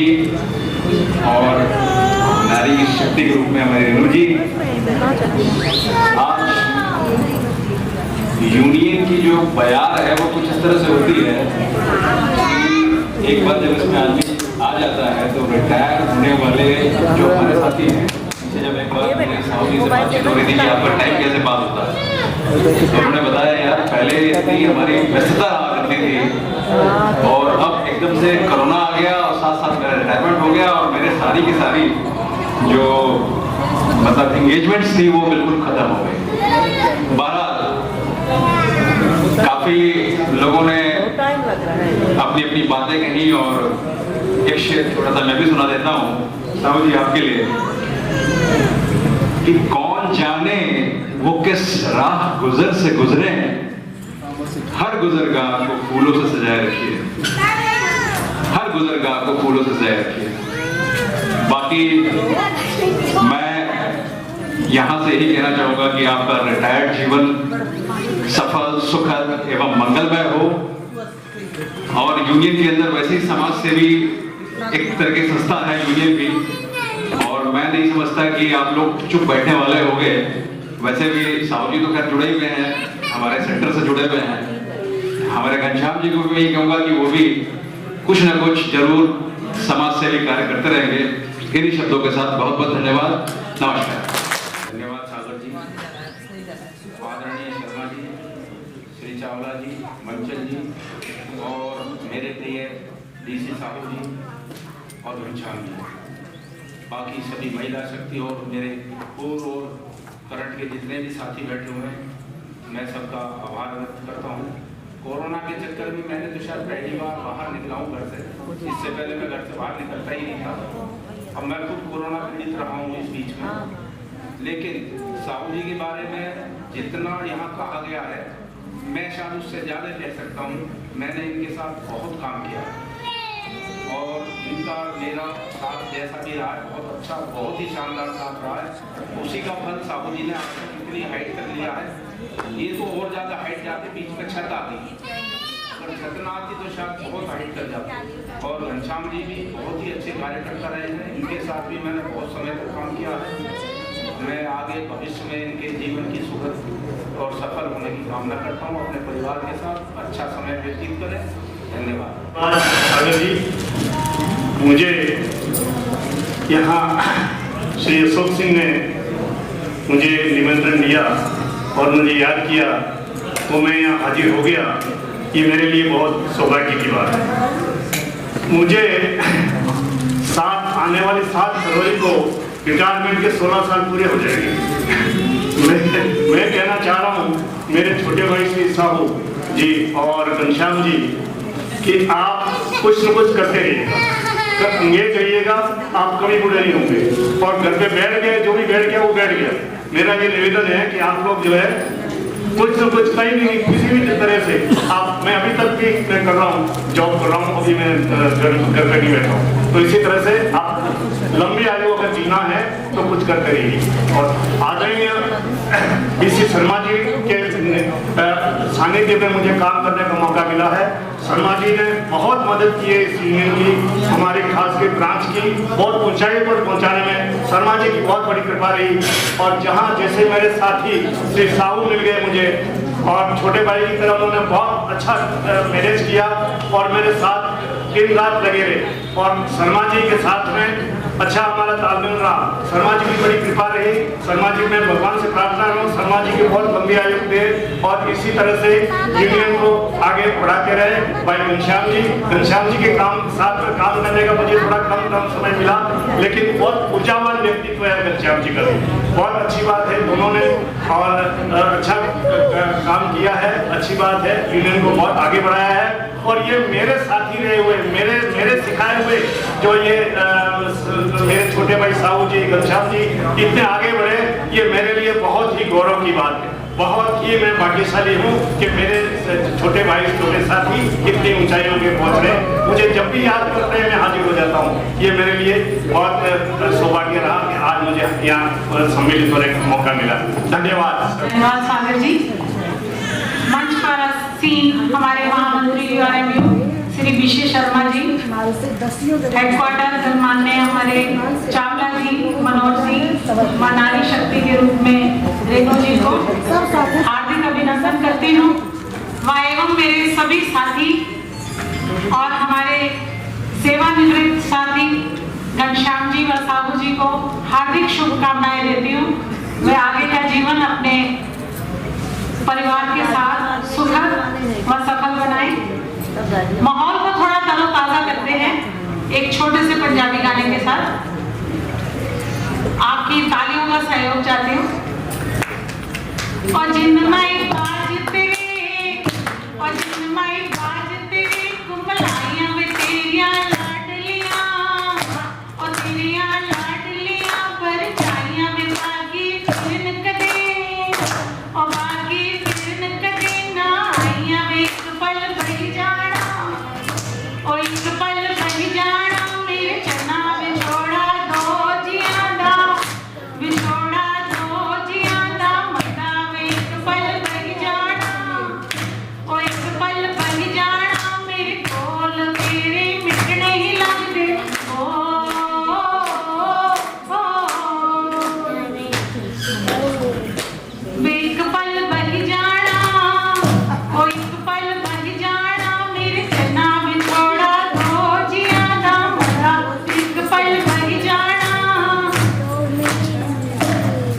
और नारी शक्ति के रूप में हमारे रेणु जी, आज यूनियन की जो बयार है वो कुछ इस तरह से होती है कि एक बार जब इसमें आदमी आ जाता है तो रिटायर होने वाले जो हमारे साथी हैं, जब एक बार साउदी से बातचीत हो रही थी कि आपका टाइम कैसे पास होता है, तो उन्होंने बताया यार पहले इतनी हमारी व्यस्तता रहा करती थी और अब एकदम से कोरोना आ गया और साथ साथ मेरा रिटायरमेंट हो गया और मेरे सारी की सारी जो मतलब एंगेजमेंट्स थी वो बिल्कुल खत्म हो गई। बहरहाल काफी लोगों ने अपनी अपनी बातें कही और एक शेर थोड़ा सा मैं भी सुना देता हूँ साहब जी आपके लिए कि कौन जाने वो किस राह गुजर से गुजरे, हर गुजरगाह को फूलों से सजाए रखिए, हर गुजरगाह को फूलों से सजाए रखिए। बाकी मैं यहाँ से ही कहना चाहूँगा कि आपका रिटायर्ड जीवन सफल, सुखद एवं मंगलमय हो और यूनियन के अंदर वैसे ही समाज सेवी एक तरह की संस्था है यूनियन भी, और मैं नहीं समझता कि आप लोग चुप बैठने वाले हो गए। वैसे भी साहू जी तो खैर जुड़े हुए हैं, हमारे सेंटर से जुड़े हुए हैं, हमारे घनश्याम जी को भी यही कहूँगा कि वो भी कुछ ना कुछ जरूर समाज सेवी कार्य करते रहेंगे। इन्हीं शब्दों के साथ बहुत बहुत धन्यवाद, नमस्कार। धन्यवाद सागर जी, आदरणीय शर्मा जी, श्री चावला जी, मंचल जी और मेरे प्रिय डीसी साहू जी और घनश्याम जी, बाकी सभी महिला शक्ति और मेरे पूर्व और करंट के जितने भी साथी बैठे हुए हैं, मैं सबका आभार व्यक्त करता हूँ। कोरोना के चक्कर में मैंने तो शायद पहली बार बाहर निकला हूँ घर से, इससे पहले मैं घर से बाहर निकलता ही नहीं था। अब मैं खुद कोरोना पीड़ित रहा हूँ इस बीच में, लेकिन साहू जी के बारे में जितना यहाँ कहा गया है मैं शायद उससे ज़्यादा कह सकता हूँ। मैंने इनके साथ बहुत काम किया और इनका मेरा साथ जैसा भी रहा है बहुत अच्छा, बहुत ही शानदार साथ रहा है। उसी का फल साहू जी ने आज तक इतनी हाइट कर लिया है, ये तो और ज़्यादा हाइट जाते, बीच में छत आती, अगर छत ना आती तो शायद बहुत हाइट कर जाती। और घनश्याम जी भी बहुत ही अच्छे कार्यकर्ता रहे हैं, इनके साथ भी मैंने बहुत समय तक काम किया है। मैं आगे भविष्य में इनके जीवन की सुखद और सफल होने की कामना करता हूँ। अपने परिवार के साथ अच्छा समय व्यतीत करें। धन्यवाद। सागर जी, मुझे यहाँ श्री अशोक सिंह ने मुझे निमंत्रण दिया और मुझे याद किया तो मैं यहाँ हाजिर हो गया, ये मेरे लिए बहुत सौभाग्य की बात है। मुझे आने वाली 7 फरवरी को रिटायरमेंट के 16 साल पूरे हो जाएंगे। मैं कहना चाह रहा हूँ मेरे छोटे भाई श्री साहू जी और घनश्याम जी कि आप कुछ न कुछ करते रहिएगा, एंगेज रहिएगा, आप कभी बुरे नहीं होंगे। और घर पे बैठ गए, जो भी बैठ गया वो बैठ गया। मेरा ये निवेदन है कि आप लोग जो है कुछ न कुछ कहीं भी किसी भी तरह से आप, मैं अभी तक भी मैं कर रहा हूँ, जॉब कर रहा हूँ, अभी मैं घर पे नहीं बैठा हूँ, तो इसी तरह से आप लंबी आयु अगर जीना है तो कुछ करते रहिए। और आदरणीय डीसी शर्मा जी के सानिध्य में मुझे काम करने का मौका मिला है। शर्मा जी ने बहुत मदद की है इस यूनियन की, हमारे खास के ब्रांच की बहुत ऊंचाई पर पहुंचाने में शर्मा जी की बहुत बड़ी कृपा रही। और जहां जैसे मेरे साथी श्री साहू मिल गए मुझे और छोटे भाई की तरह उन्होंने बहुत अच्छा मैनेज किया और मेरे साथ दिन रात लगे रहे। और शर्मा जी के साथ में अच्छा हमारा तालमेल रहा। शर्मा जी की बड़ी कृपा रही। शर्मा जी मैं भगवान से प्रार्थना करूँ शर्मा जी की बहुत लंबी आयु दे और इसी तरह से यूनियन को आगे बढ़ाते रहे। भाई घनश्याम जी के साथ में काम करने का मुझे थोड़ा कम समय मिला, लेकिन बहुत ऊर्जावान व्यक्तित्व है घनश्याम जी का। बहुत अच्छी बात है, दोनों ने और अच्छा काम किया है, अच्छी बात है, यूनियन को बहुत आगे बढ़ाया है। और ये मेरे साथी रहे हुए, मेरे सिखाए हुए जो ये मेरे छोटे भाई साहू जी, घनश्याम जी इतने आगे बढ़े, ये मेरे लिए बहुत ही गौरव की बात है। बहुत ही मैं भाग्यशाली हूँ कि मेरे छोटे भाई छोटे साथी इतनी ऊंचाइयों पे पहुँच रहे। मुझे जब भी याद करते हैं मैं हाजिर हो जाता हूँ। ये मेरे लिए बहुत सौभाग्य रहा कि आज मुझे यहाँ सम्मिलित होने का मौका मिला। धन्यवाद। धन्यवाद सागर जी। मंच पर सीन हमारे महामंत्री यूआरएमयू श्री विशेष शर्मा जी, हेडक्वार्टर सम्मान्य हमारे चावला जी, मनोज जी, नारी शक्ति के रूप में रेणु जी को हार्दिक अभिनंदन करती हूँ। एवं मेरे सभी साथी और हमारे सेवानिवृत्त साथी घनश्याम जी व साहू जी को हार्दिक शुभकामनाएं देती हूँ। वे आगे का जीवन अपने परिवार के साथ सुखद व सफल बनाएं। माहौल को थोड़ा तरोताजा करते हैं एक छोटे से पंजाबी गाने के साथ। आपकी तालियों का सहयोग चाहती हूँ। और जिनमाई बाज तेरे, और जिनमाई बाज तेरे, कुंभलाइयां वे तेरियां लाडलियां, और तेरियां लाडलियां पर जाइयां वे बागी फिरन कदे, और बागी फिरन कदे ना आइयां वे एक पल बही जाना, और एक पल बही जाना मेरे चना विछोड़ा दो जियां दा, विछोड़ा दो जियां दा मता वे एक पल बही जाना, और एक पल बही जाना मेरे कोल तेरे मिटने ही लगदे। ओ एक पल बही जाना, ओ एक पल बही जाना मेरे चना विछोड़ा दो जियां दा मता एक पल बही जाना।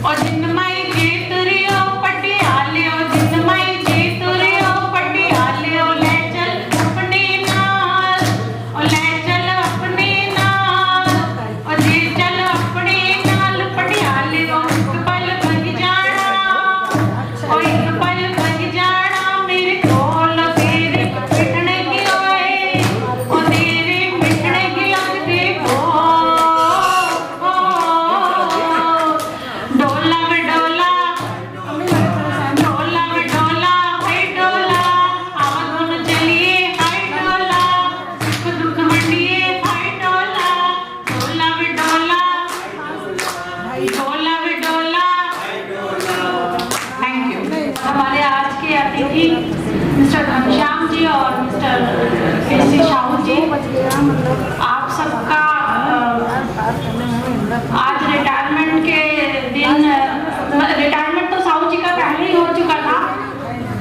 और जिनमाई जे तुरियो पटियाले, ओ जिनमाई जे तुरियो पटियाले, ओ ले चल अपने नाल, ओ ले चल अपने नाल, ओ जे चल अपने नाल पटियाले, ओ एक पल बही जाना, ओ एक पल बही जाना मेरे कोल तेरे मिटने की ओए, ओ तेरे मिटने की लगदे। डोला वे डोला, डोला वे डोला, हाय डोला, आवा दोनों चलिए हाय डोला, सुख दुख मंडिए हाय डोला, डोला वे डोला, डोला वे डोला। Thank you. हमारे आज के अतिथि मिस्टर घनश्याम जी और मिस्टर केसी साहू जी, आप सबका आज रिटायरमेंट के दिन, रिटायरमेंट तो साहू जी का पहले ही हो चुका था,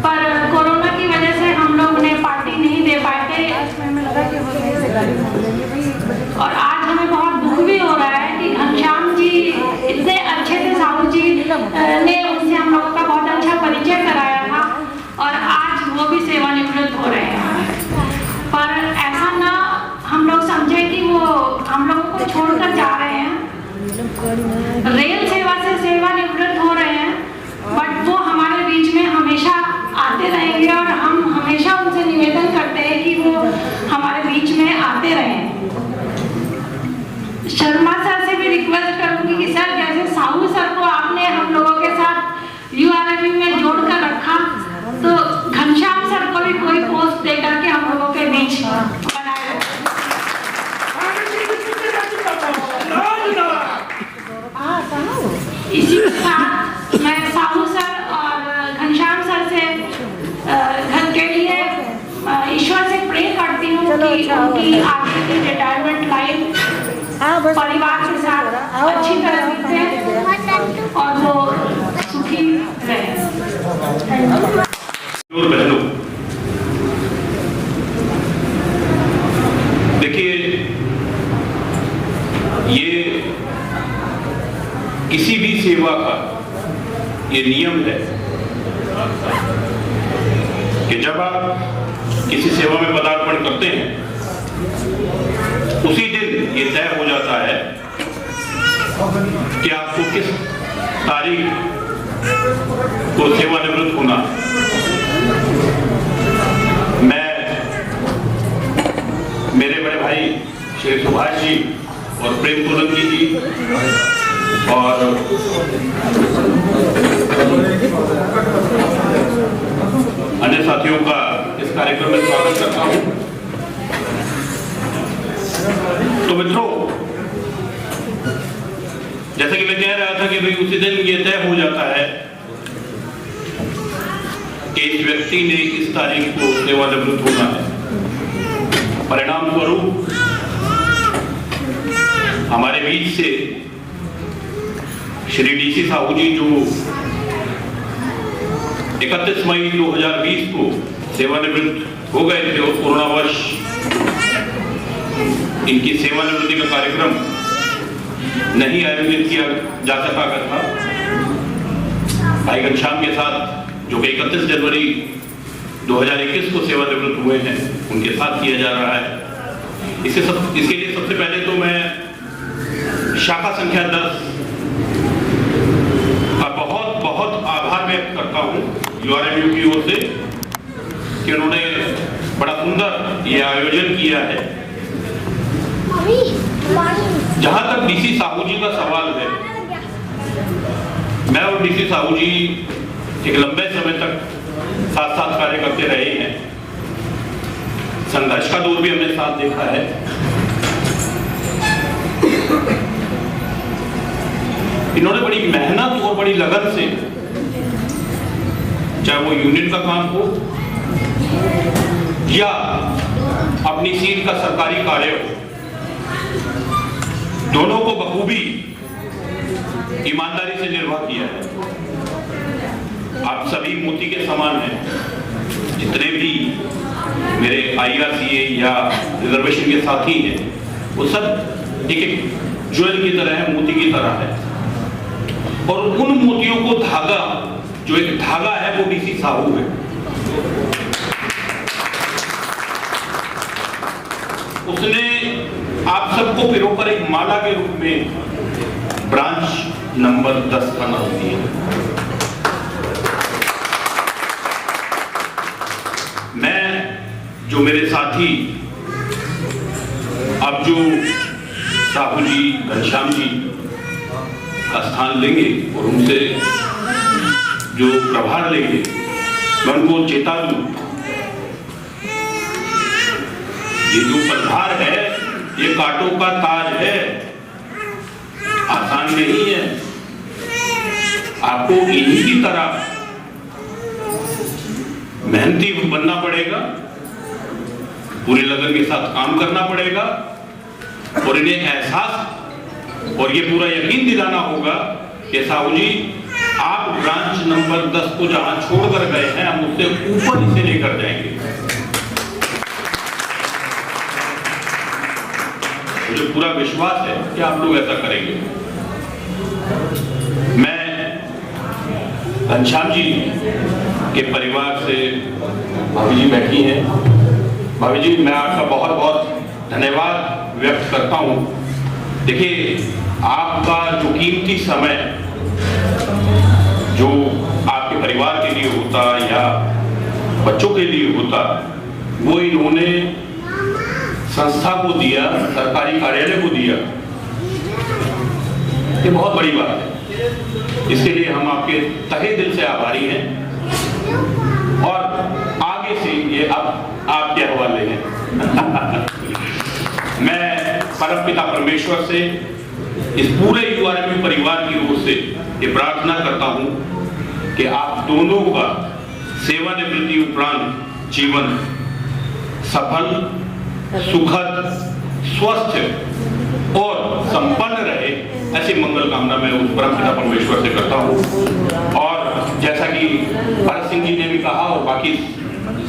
पर कोरोना की वजह से हम लोग उन्हें पार्टी नहीं दे पाए थे। और आज हमें बहुत दुख भी हो रहा है कि घनश्याम जी इतने अच्छे थे, साहू जी ने उनसे हम लोगों का बहुत अच्छा परिचय कराया था, और आज वो भी सेवानिवृत्त हो रहे हैं। पर ऐसा ना हम लोग समझे कि वो हम लोगों को छोड़कर जा रहे हैं। रेल सेवा से सेवानिवृत्त हो रहे हैं, बट वो हमारे बीच में हमेशा आते रहेंगे, और हम हमेशा उनसे निवेदन करते हैं कि वो हमारे बीच में आते रहें। शर्मा सर से भी रिक्वेस्ट करूंगी कि सर, जैसे साहू सर को आपने हम लोगों के साथ यूआरएमयू में जोड़कर रखा, तो घनश्याम सर को भी कोई पोस्ट दे करके हम लोगों के बीच बनाए। इसी के साथ मैं साहू सर और घनश्याम सर से घर के लिए ईश्वर से प्रे करती हूँ कि उनकी आगे की रिटायरमेंट लाइफ परिवार के साथ अच्छी तरह बीते और वो सुखी रहे। बहनों, देखिए ये किसी भी सेवा का ये नियम है कि जब आप किसी सेवा में पदार्पण करते हैं उसी दिन ये तय हो जाता है कि आपको किस तारीख को सेवानिवृत्त होना। मैं मेरे बड़े भाई श्री सुभाष जी और प्रेम सोलंकी जी और अन्य साथियों का इस कार्यक्रम में स्वागत करता हूं। तो मित्रों, जैसा कि मैं कह रहा था कि भाई उसी दिन ये तय हो जाता है कि इस व्यक्ति ने इस तारीख को सेवानिवृत्त होना है। परिणाम स्वरूप हमारे बीच से श्री डीसी साहू जी जो 31 मई 2020 को सेवानिवृत्त हो गए थे और कोरोनावश इनकी सेवानिवृत्ति का कार्यक्रम नहीं आयोजित किया जा सका था। भाई घनश्याम के साथ जो कि 31 जनवरी 2021 को सेवानिवृत्त हुए हैं उनके साथ किया जा रहा है। इसके लिए सबसे पहले तो मैं शाखा संख्या 10 का बहुत बहुत आभार व्यक्त करता हूं URMU की ओर से कि उन्होंने बड़ा सुंदर ये आयोजन किया है। जहां तक डीसी साहू जी का सवाल है, मैं और डीसी साहू जी एक लंबे समय तक साथ साथ कार्य करते रहे हैं। संघर्ष का दौर भी हमने साथ देखा है। इन्होंने बड़ी मेहनत और बड़ी लगन से, चाहे वो यूनियन का काम हो या अपनी सीट का सरकारी कार्य हो, दोनों को बखूबी ईमानदारी से निर्वाह किया है। आप सभी मोती के समान हैं। जितने भी मेरे IRCA या रिजर्वेशन के साथी हैं वो सब एक एक ज्वेल की तरह है, मोती की तरह है। और उन मोतियों को धागा, जो एक धागा है, वो डीसी साहू है। उसने आप सबको पिरोकर एक माला के रूप में ब्रांच नंबर 10 का नाम दिया। मैं जो मेरे साथी अब जो साहू जी, घनश्याम जी का स्थान लेंगे और उनसे जो प्रभार लेंगे, मैं उनको चेता दूं, ये जो पदभार है ये कांटों का ताज है, आसान नहीं है। आपको इन्हीं की तरह मेहनती बनना पड़ेगा, पूरे लगन के साथ काम करना पड़ेगा और इन्हें एहसास और ये पूरा यकीन दिलाना होगा कि साहू जी आप ब्रांच नंबर 10 को जहां छोड़कर गए हैं हम उससे ऊपर इसे लेकर जाएंगे। मुझे पूरा विश्वास है कि आप लोग ऐसा करेंगे। मैं घनश्याम जी के परिवार से, भाभी जी बैठी हैं, भाभी जी मैं आपका बहुत बहुत धन्यवाद व्यक्त करता हूं। देखिए, आपका जो कीमती समय जो आपके परिवार के लिए होता या बच्चों के लिए होता, वो इन्होंने संस्था को दिया, सरकारी कार्यालय को दिया। ये बहुत बड़ी बात है। इसके लिए हम आपके तहे दिल से आभारी हैं और आगे से ये अब आपके हवाले हैं। मैं परमपिता परमेश्वर से इस पूरे URMU परिवार की ओर से ये प्रार्थना करता हूं कि आप दोनों का सेवानिवृत्ति उपरांत जीवन सफल, सुखद, स्वस्थ और संपन्न रहे, ऐसी मंगल कामना मैं उस परमपिता परमेश्वर से करता हूं। और जैसा कि भरत सिंह जी ने भी कहा और बाकी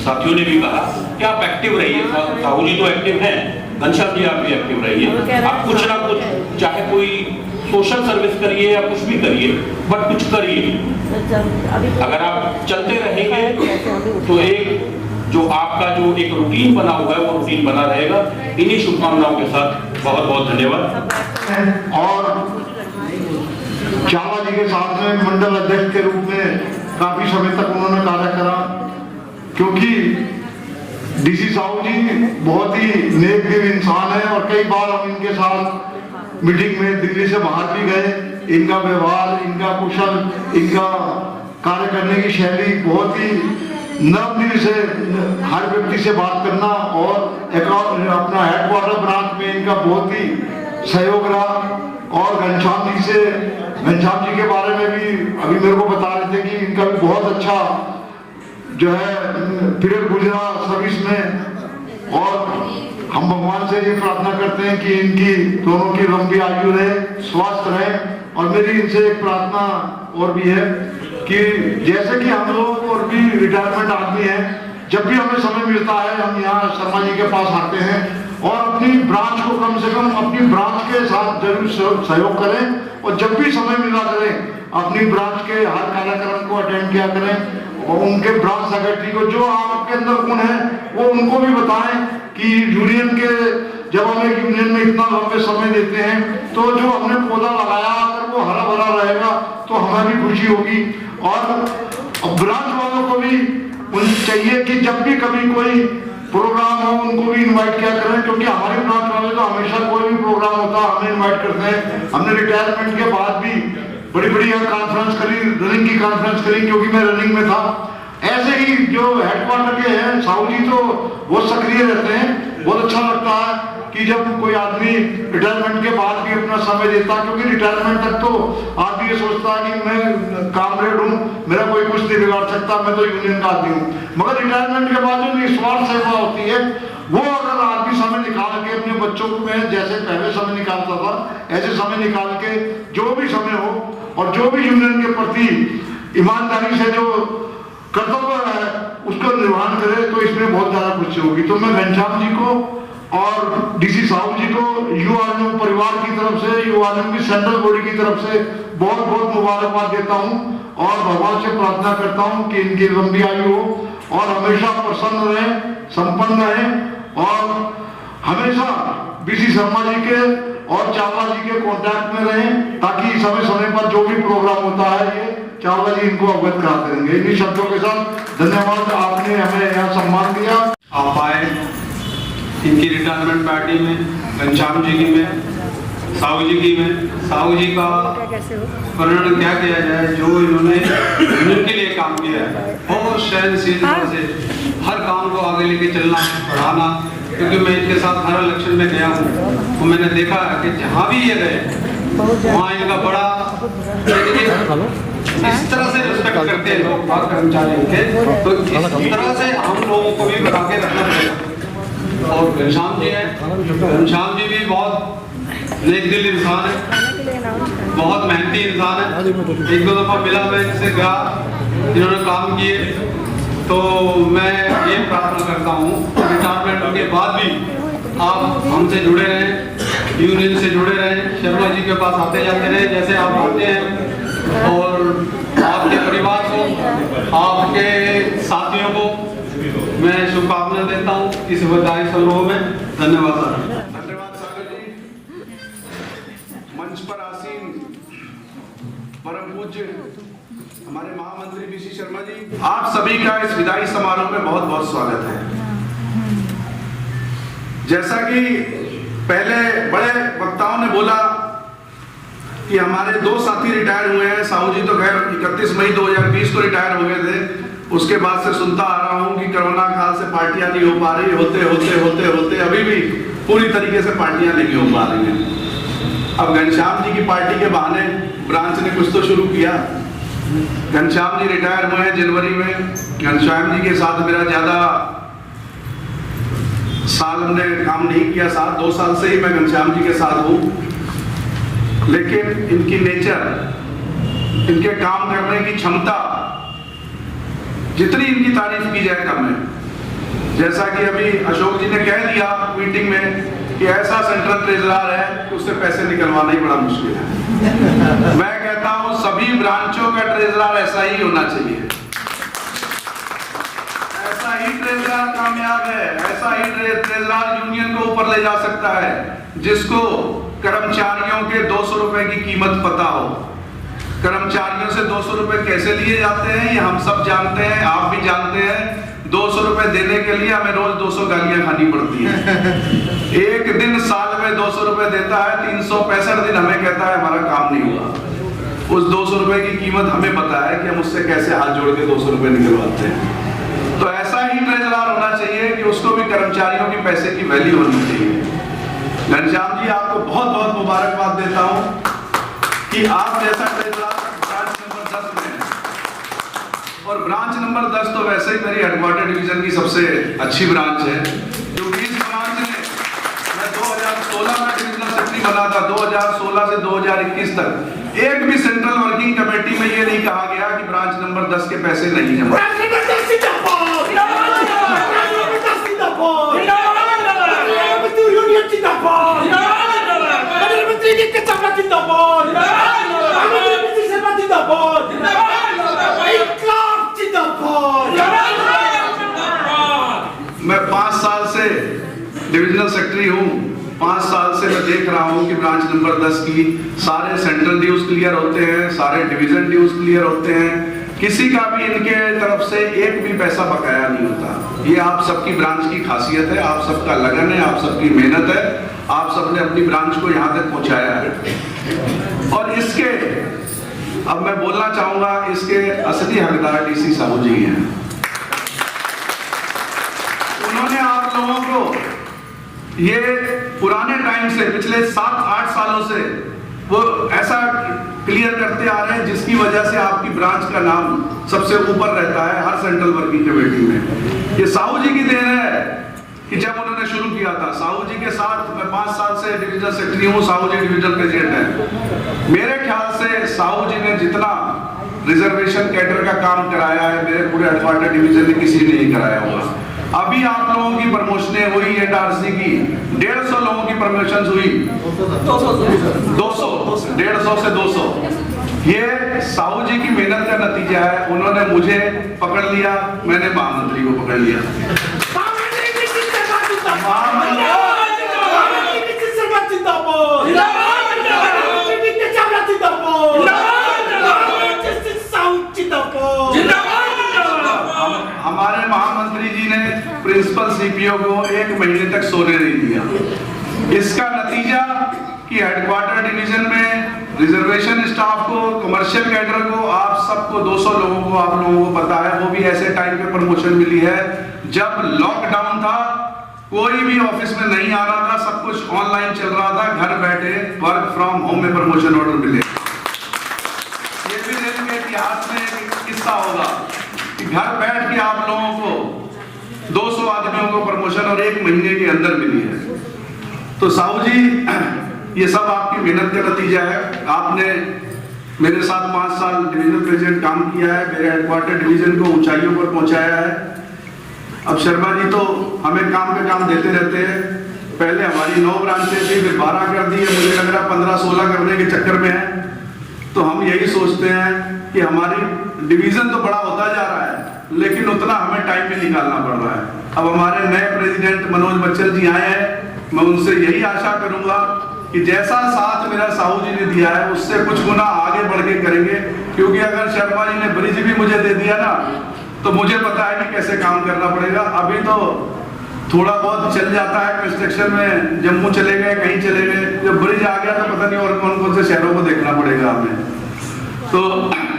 साथियों ने भी कहा कि आप एक्टिव रहिए। साहू जी तो एक्टिव हैं, घनश्याम जी आप भी एक्टिव रहिए। आप कुछ ना कुछ, चाहे कोई सोशल सर्विस करिए या कुछ भी करिए, बट कुछ करिए। अगर आप चलते रहेंगे तो एक जो आपका जो एक रूटीन बना हुआ है वो रूटीन बना रहेगा। इन्हीं शुभकामनाओं के साथ बहुत बहुत धन्यवाद। और चावला जी के साथ में मंडल अध्यक्ष के रूप में काफी समय तक उन्होंने कार्य करा, क्योंकि डीसी साहू जी बहुत ही नेक दिल इंसान है और कई बार हम इनके साथ मीटिंग में दिल्ली से बाहर भी गए। इनका व्यवहार, इनका कुशल, इनका कार्य करने की शैली, बहुत ही नरम दिल से हर व्यक्ति से बात करना, और अपना हेडक्वार्टर ब्रांच में इनका बहुत ही सहयोग रहा। और घनश्याम जी के बारे में भी अभी मेरे को बता रहे थे कि इनका भी बहुत अच्छा जो है पीरियड गुजरा सर्विस में, और हम भगवान से ये प्रार्थना करते हैं कि इनकी दोनों की लंबी आयु रहे, स्वस्थ रहे। और मेरी इनसे एक प्रार्थना और भी है कि जैसे कि हम लोग और भी रिटायरमेंट आदमी हैं, जब भी हमें समय मिलता है हम यहाँ शर्मा जी के पास आते हैं और अपनी ब्रांच को कम से कम अपनी ब्रांच के साथ जरूर सहयोग करें, और जब भी समय मिला करें अपनी ब्रांच के हर कार्यक्रम को अटेंड किया करें, और उनके ब्रांच सेक्रेटरी को जो आपके अंदर गुण है वो उनको भी बताएं कि यूनियन के, जब हम एक यूनियन में इतना लंबे समय देते हैं तो जो हमने पौधा लगाया अगर वो हरा भरा रहेगा तो हमें भी खुशी होगी। और ब्रांच वालों को भी चाहिए कि जब भी कभी कोई प्रोग्राम हो उनको भी इनवाइट किया करें, क्योंकि हमारे ब्रांच वाले तो हमेशा कोई भी प्रोग्राम होता है हमें इनवाइट करते हैं। हमने रिटायरमेंट के बाद भी बड़ी बड़ी कॉन्फ्रेंस करी, रनिंग की कॉन्फ्रेंस करी, क्योंकि मैं रनिंग में था। ऐसे ही जो हेडक्वार्टर के हैं साहू जी तो बहुत सक्रिय रहते हैं। बहुत अच्छा लगता है कि जब कोई आदमी रिटायरमेंट के बाद भी अपना समय देता, क्योंकि रिटायरमेंट तक तो आदमी ये सोचता है कि मैं कामरेड हूँ, मेरा कोई कुछ नहीं बिगाड़ सकता, मैं तो यूनियन का आदमी हूँ। मगर रिटायरमेंट के बाद जो निस्वार्थ सेवा होती है वो अगर आदमी समय निकाल के अपने बच्चों को मैं जैसे पहले समय निकालता था ऐसे समय निकाल के जो भी समय हो और जो भी यूनियन के प्रति ईमानदारी से जो कर्तव्य है उसका निर्वहन करे तो इसमें बहुत ज्यादा खुशी होगी। तो मैं घनश्याम जी को और डीसी साहू जी को यूआरएम परिवार की तरफ से, यूआरएम की सेंट्रल बॉडी की तरफ से बहुत बहुत मुबारकबाद देता हूँ और भगवान से प्रार्थना करता हूँ कि इनकी लंबी आयु हो और हमेशा प्रसन्न रहे, संपन्न रहे और हमेशा बीसी शर्मा जी के और चावला जी के कांटेक्ट में रहें, ताकि समय समय पर जो भी प्रोग्राम होता है ये चावला जी इनको अवगत कराते रहेंगे। इन्हीं शब्दों के साथ धन्यवाद, आपने हमें यहाँ सम्मान दिया। आप आए इनकी रिटायरमेंट पार्टी में, घनश्याम जी की में, साहू जी की में। साहू जी का वर्णन क्या किया जाए, जो इन्होंने यूनियन के लिए काम किया है, बहुत सहनशीलता से हर काम को आगे लेके चलना, बढ़ाना। क्योंकि मैं इनके साथ हर इलेक्शन में गया हूँ तो मैंने देखा कि जहाँ भी ये गए वहाँ इनका बड़ा इस तरह से रिस्पेक्ट करते हैं लोग कर्मचारियों के, तो इस तरह से हम लोगों को भी बना के रखना पड़ेगा। और घनश्याम जी हैं, घनश्याम जी भी बहुत नेक दिल इंसान है, बहुत मेहनती इंसान है। एक दो दफा मिला मैं इनसे गया, इन्होंने काम किए, तो मैं ये प्रार्थना करता हूँ रिटायरमेंट के बाद भी आप हमसे जुड़े रहें, यूनियन से जुड़े रहें, शर्मा जी के पास आते जाते रहें जैसे आप आते हैं, और आपके परिवार को, आपके साथियों को मैं शुभकामना देता हूँ इस बधाई समारोह में। धन्यवाद सर। धन्यवाद सागर जी। मंच पर आसीन परम पूज्य हमारे महामंत्री बीसी शर्मा जी, आप सभी का इस विदाई समारोह में बहुत बहुत स्वागत है। जैसा कि पहले बड़े वक्ताओं ने बोला कि हमारे दो साथी रिटायर हुए हैं, साहू जी तो खैर 31 मई 2020 को रिटायर हो गए थे। उसके बाद से सुनता आ रहा हूं कि कोरोना काल से पार्टियां नहीं हो पा रही, होते होते होते होते अभी भी पूरी तरीके से पार्टियां नहीं हो पा रही हैं। अब घनश्याम जी की पार्टी के बहाने ब्रांच ने कुछ तो शुरू किया। घनश्याम जी रिटायर हुए हैं जनवरी में। घनश्याम जी के साथ मेरा ज्यादा साल हमने काम नहीं किया, 2 साल से ही मैं घनश्याम जी के साथ हूँ, लेकिन इनकी नेचर, इनके काम करने की क्षमता, जितनी इनकी तारीफ की जाए कम है। जैसा कि अभी अशोक जी ने कह दिया मीटिंग में कि ऐसा सेंट्रल ट्रेजरर है कि उससे पैसे निकलवाना ही बड़ा मुश्किल है। मैं कहता हूं सभी ब्रांचों का ट्रेजरर ऐसा ही होना चाहिए। ऐसा ही ट्रेजरर कामयाब है, ऐसा ही ट्रेजरर यूनियन को ऊपर ले जा सकता है, जिसको कर्मचारियों के 200 रुपए की कीमत पता हो। कर्मचारियों से 200 रुपए कैसे लिए जाते हैं ये हम सब जानते हैं, आप भी जानते हैं। 200 रुपए देने के लिए हमें रोज 200 गालियां खानी पड़ती हैं। एक दिन साल में 200 रुपए देता है, 365 दिन हमें कहता है हमारा काम नहीं हुआ। उस 200 रुपए की कीमत हमें पता है कि हम उससे कैसे हाथ जोड़ के 200 रुपए निकलवाते हैं। तो ऐसा ही ट्रेजरर होना चाहिए कि उसको भी कर्मचारियों के पैसे की वैल्यू होनी चाहिए। घनश्याम जी, आपको बहुत बहुत मुबारकबाद देता हूं कि आप जैसा ट्रेजरर ब्रांच नंबर 10 में है। और ब्रांच नंबर 10 तो वैसे ही मेरी हेडक्वार्टर डिवीजन की सबसे अच्छी ब्रांच है, क्योंकि इस ब्रांच ने, मैं 2016 में डिविजनल सेक्रेटरी बना था, 2016 से 2021 तक एक भी सेंट्रल वर्किंग कमेटी में ये नहीं कहा गया कि ब्रांच नंबर 10 के पैसे नहीं जमा। मैं 5 साल से डिविजनल सेक्रेटरी हूं। 5 साल से मैं देख रहा हूं कि ब्रांच नंबर 10 की सारे सेंट्रल ड्यूज क्लियर होते हैं, सारे डिवीजन ड्यूज क्लियर होते हैं, किसी का भी इनके तरफ से एक भी पैसा बकाया नहीं होता। ये आप सबकी ब्रांच की खासियत है, आप सबका लगन है, आप सबकी मेहनत है, आप सबने अपनी ब्रांच को यहाँ तक पहुंचाया है। और इसके अब मैं बोलना चाहूंगा, इसके असली हकदार डीसी साहू जी हैं। उन्होंने आप लोगों को ये पुराने टाइम से, पिछले 7-8 सालों से वो ऐसा क्लियर करते आ रहे हैं जिसकी वजह से आपकी ब्रांच का नाम सबसे ऊपर रहता है हर सेंट्रल वर्किंग कमेटी में। ये साहू जी की देन है कि जब उन्होंने शुरू किया था, साहू जी के साथ मैं 5 साल से डिविजनल सेक्रेटरी हूँ, साहू जी डिविजनल प्रेसिडेंट हैं। मेरे ख्याल से साहू जी ने जितना रिजर्वेशन कैडर का काम कराया है मेरे पूरे हेडक्वार्टर डिवीजन में किसी ने नहीं कराया होगा। अभी आप लोगों की प्रमोशनें हुई है, टारसी की 150 लोगों की प्रमोशन हुई, 200 150 से 200। ये साहू जी की मेहनत का नतीजा है। उन्होंने मुझे पकड़ लिया, मैंने महामंत्री को पकड़ लिया। हमारे महामंत्री जी ने प्रिंसिपल सीपीओ को 1 महीने तक सोने नहीं दिया। इसका नतीजा कि हेडक्वार्टर डिवीजन में रिजर्वेशन स्टाफ को, कमर्शियल कैडर को, आप सबको 200 लोगों को, आप लोगों को पता है, वो भी ऐसे टाइम पे प्रमोशन मिली है जब लॉकडाउन था, कोई भी ऑफिस में नहीं आ रहा था, सब कुछ ऑनलाइन चल रहा था, घर बैठे वर्क फ्रॉम होम में प्रमोशन ऑर्डर मिले। ये भी रेल के इतिहास में एक किस्सा होगा कि घर बैठ के आप लोगों को 200 आदमियों को प्रमोशन और 1 महीने के अंदर मिली है। तो साहू जी, ये सब आपकी मेहनत का नतीजा है। आपने मेरे साथ 5 साल डिविजनल प्रेसिडेंट काम किया है, मेरे हेडक्वार्टर डिवीजन को ऊंचाइयों पर पहुंचाया है। अब शर्मा जी तो हमें काम पे काम देते रहते हैं। पहले हमारी 9 ब्रांचें थी, फिर 12 कर दी है, मुझे लग रहा 15-16 करने के चक्कर में है। तो हम यही सोचते हैं कि हमारी डिवीजन तो बड़ा होता जा रहा है, लेकिन उतना हमें टाइम भी निकालना पड़ रहा है। अब हमारे नए प्रेसिडेंट मनोज बच्चन जी आए हैं, मैं उनसे यही आशा करूंगा कि जैसा साथ मेरा साहू जी ने दिया है उससे कुछ गुना आगे बढ़ के करेंगे, क्योंकि अगर शर्मा जी ने ब्रिज भी मुझे दे दिया ना, तो मुझे पता है कि कैसे काम करना पड़ेगा। अभी तो थोड़ा बहुत चल जाता है कंस्ट्रक्शन में, जम्मू चले गए, कहीं चले गए, जब ब्रिज आ गया तो पता नहीं और कौन कौन से शहरों को देखना पड़ेगा हमें। तो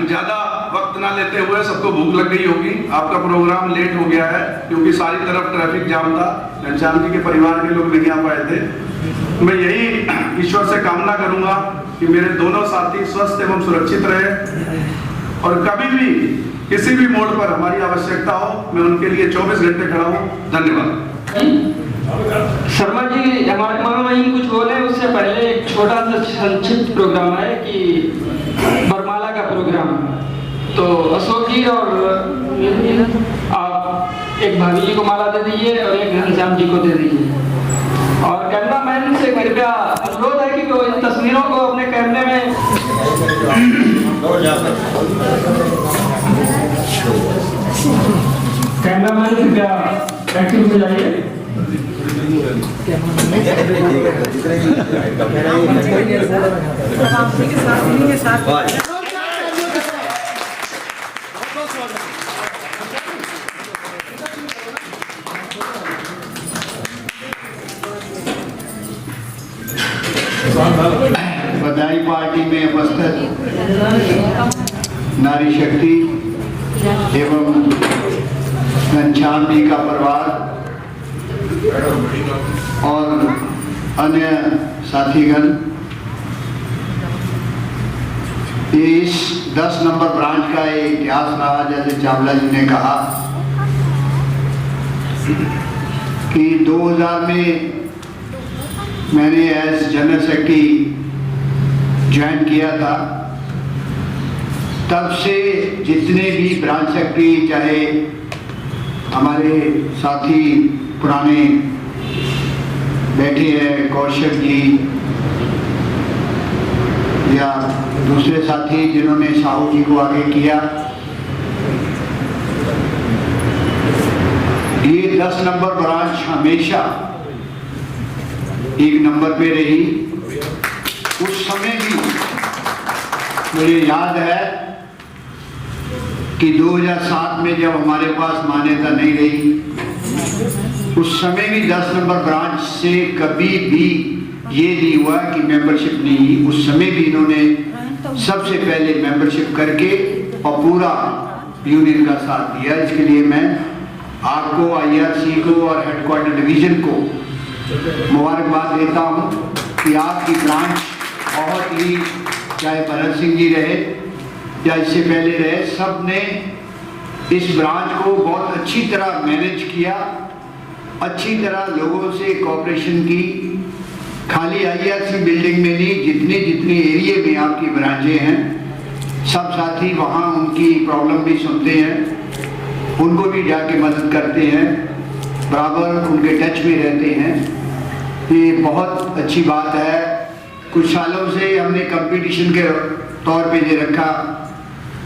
ज्यादा वक्त ना लेते हुए, सबको भूख लग गई होगी, आपका प्रोग्राम लेट हो गया है क्योंकि सारी तरफ ट्रैफिक जाम था, घनश्याम जी के परिवार के लोग नहीं आ पाए थे। मैं यही ईश्वर से कामना करूंगा कि मेरे दोनों साथी स्वस्थ एवं सुरक्षित रहे और कभी भी किसी भी मोड़ पर हमारी आवश्यकता हो मैं उनके लिए 24 घंटे खड़ा हूं। धन्यवाद। शर्मा जी, हमारे महामहिम कुछ बोले उससे पहले एक छोटा सा संक्षिप्त प्रोग्राम है कि बरमाला का प्रोग्राम। तो अशोक जी और आप एक भाभी जी को माला दे दीजिए और एक घनश्याम जी को दे दीजिए। और कैमरामैन से कृपया अनुरोध है कि वो इन तस्वीरों को अपने कैमरे में कैमरामैन कृपया एक्टिव हो जाइए। बधाई पार्टी में उपस्थित नारी शक्ति एवं घनश्याम जी का परिवार और अन्य साथीगण, इस 10 नंबर ब्रांच का एक इतिहास रहा। जैसे चावला जी ने कहा कि 2000 में मैंने एज जनरल सेक्रेटरी ज्वाइन किया था। तब से जितने भी ब्रांच सेक्रेटरी, चाहे हमारे साथी पुराने बैठे हैं कौशल जी या दूसरे साथी जिन्होंने साहू जी को आगे किया, ये 10 नंबर ब्रांच हमेशा एक नंबर पे रही। उस समय भी मुझे याद है कि 2007 में जब हमारे पास मान्यता नहीं रही, उस समय भी 10 नंबर ब्रांच से कभी भी ये नहीं हुआ कि मेंबरशिप नहीं हुई। उस समय भी इन्होंने सबसे पहले मेंबरशिप करके और पूरा यूनियन का साथ दिया। इसके लिए मैं आपको, IRC को और हेडक्वार्टर डिवीजन को मुबारकबाद देता हूँ कि आपकी ब्रांच बहुत ही, चाहे भरत सिंह जी रहे या इससे पहले रहे, सब ने इस ब्रांच को बहुत अच्छी तरह मैनेज किया, अच्छी तरह लोगों से कोऑपरेशन की। खाली IRC बिल्डिंग में नहीं, जितने जितने एरिया में आपकी ब्रांचें हैं, सब साथी वहाँ उनकी प्रॉब्लम भी सुनते हैं, उनको भी जाके मदद करते हैं, बराबर उनके टच में रहते हैं। ये बहुत अच्छी बात है। कुछ सालों से हमने कंपटीशन के तौर पे ये रखा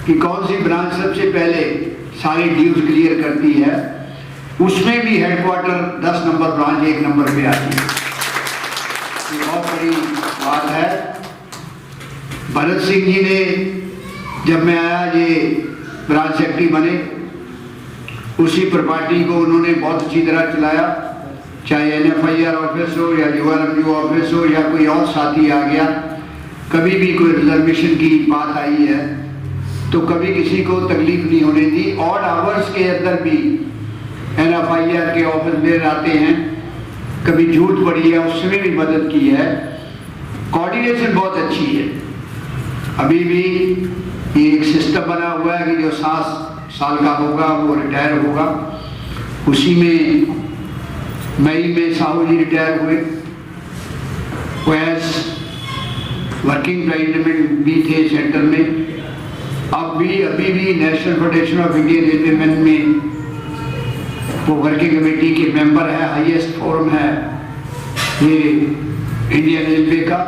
कि कौन सी ब्रांच सबसे पहले सारी ड्यूज क्लियर करती है। उसमें भी हेडक्वार्टर 10 नंबर ब्रांच 1 नंबर पे आती है। ये बहुत बड़ी बात है। भरत सिंह जी ने, जब मैं आया ये ब्रांच सेक्रेटरी बने, उसी प्रॉपर्टी को उन्होंने बहुत अच्छी तरह चलाया। चाहे NFIR ऑफिस हो या URMU ऑफिस हो या कोई और साथी आ गया, कभी भी कोई रिजर्वेशन की बात आई है तो कभी किसी को तकलीफ नहीं होने दी। ऑड आवर्स के अंदर भी NFIR के ऑफिस में आते हैं, कभी झूठ पड़ी है उसमें भी मदद की है। कोऑर्डिनेशन बहुत अच्छी है। अभी भी ये एक सिस्टम बना हुआ है कि जो 7 साल का होगा वो रिटायर होगा। उसी में मई में साहू जी रिटायर हुए, वैस वर्किंग प्रेसिडेंट भी थे सेंटर में। अभी भी national federation of Indian railwaymen में वो वर्किंग कमेटी के मेंबर है, हाईएस्ट फोरम है ये इंडियन रेलवे का।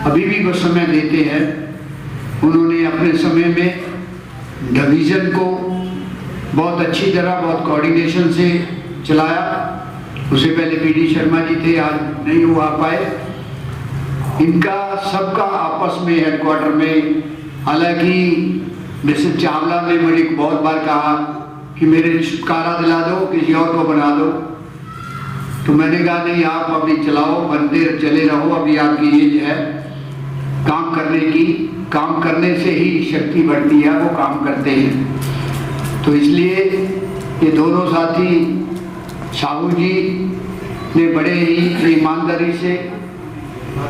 अभी भी वो समय देते हैं। उन्होंने अपने समय में डिवीजन को बहुत अच्छी तरह, बहुत कोऑर्डिनेशन से चलाया। उससे पहले PD शर्मा जी थे, आज नहीं हुआ पाए। इनका सबका आपस में हेडक्वार्टर में, हालांकि मिसेस चावला ने मुझे बहुत बार कहा कि मेरे छुटकारा दिला दो, किसी और को बना दो, तो मैंने कहा नहीं, आप अभी चलाओ, बनते चले रहो। अभी आपकी एज है काम करने की, काम करने से ही शक्ति बढ़ती है, वो काम करते हैं। तो इसलिए ये दोनों साथी साहू जी ने बड़े ही ईमानदारी से,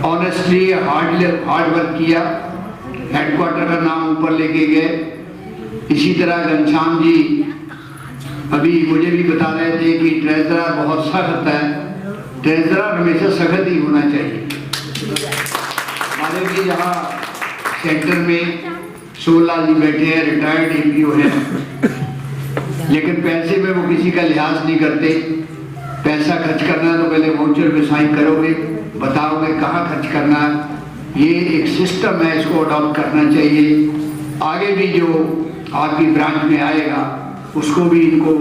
ऑनेस्टली हार्ड वर्क किया, हेडक्वार्टर का नाम ऊपर लेके गए। इसी तरह घनश्याम जी अभी मुझे भी बता रहे थे कि ट्रेजरर बहुत सख्त है। ट्रेजरर हमेशा सख्त ही होना चाहिए। हमारे भी यहाँ सेंटर में सोमलाल जी बैठे हैं, रिटायर्ड APO हैं, लेकिन पैसे में वो किसी का लिहाज नहीं करते। पैसा खर्च करना है तो पहले वाउचर पे साइन करोगे, बताओगे कहाँ खर्च करना है। ये एक सिस्टम है, इसको अडॉप्ट करना चाहिए। आगे भी जो आपकी ब्रांच में आएगा उसको भी इनको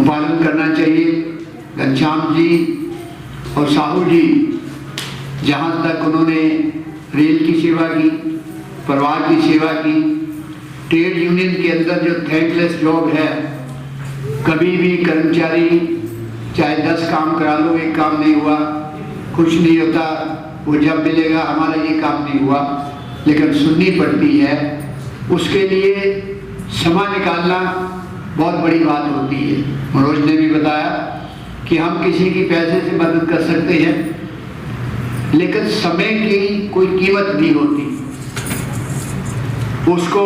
पालन करना चाहिए। घनश्याम जी और साहू जी जहाँ तक उन्होंने रेल की सेवा की, परिवार की सेवा की, ट्रेड यूनियन के अंदर जो थैंकलेस जॉब है, कभी भी कर्मचारी चाहे 10 काम करा लो, एक काम नहीं हुआ, कुछ नहीं होता, वो जब मिलेगा हमारा ये काम नहीं हुआ, लेकिन सुननी पड़ती है। उसके लिए समय निकालना बहुत बड़ी बात होती है। मनोज ने भी बताया कि हम किसी की पैसे से मदद कर सकते हैं, लेकिन समय की कोई कीमत नहीं होती। उसको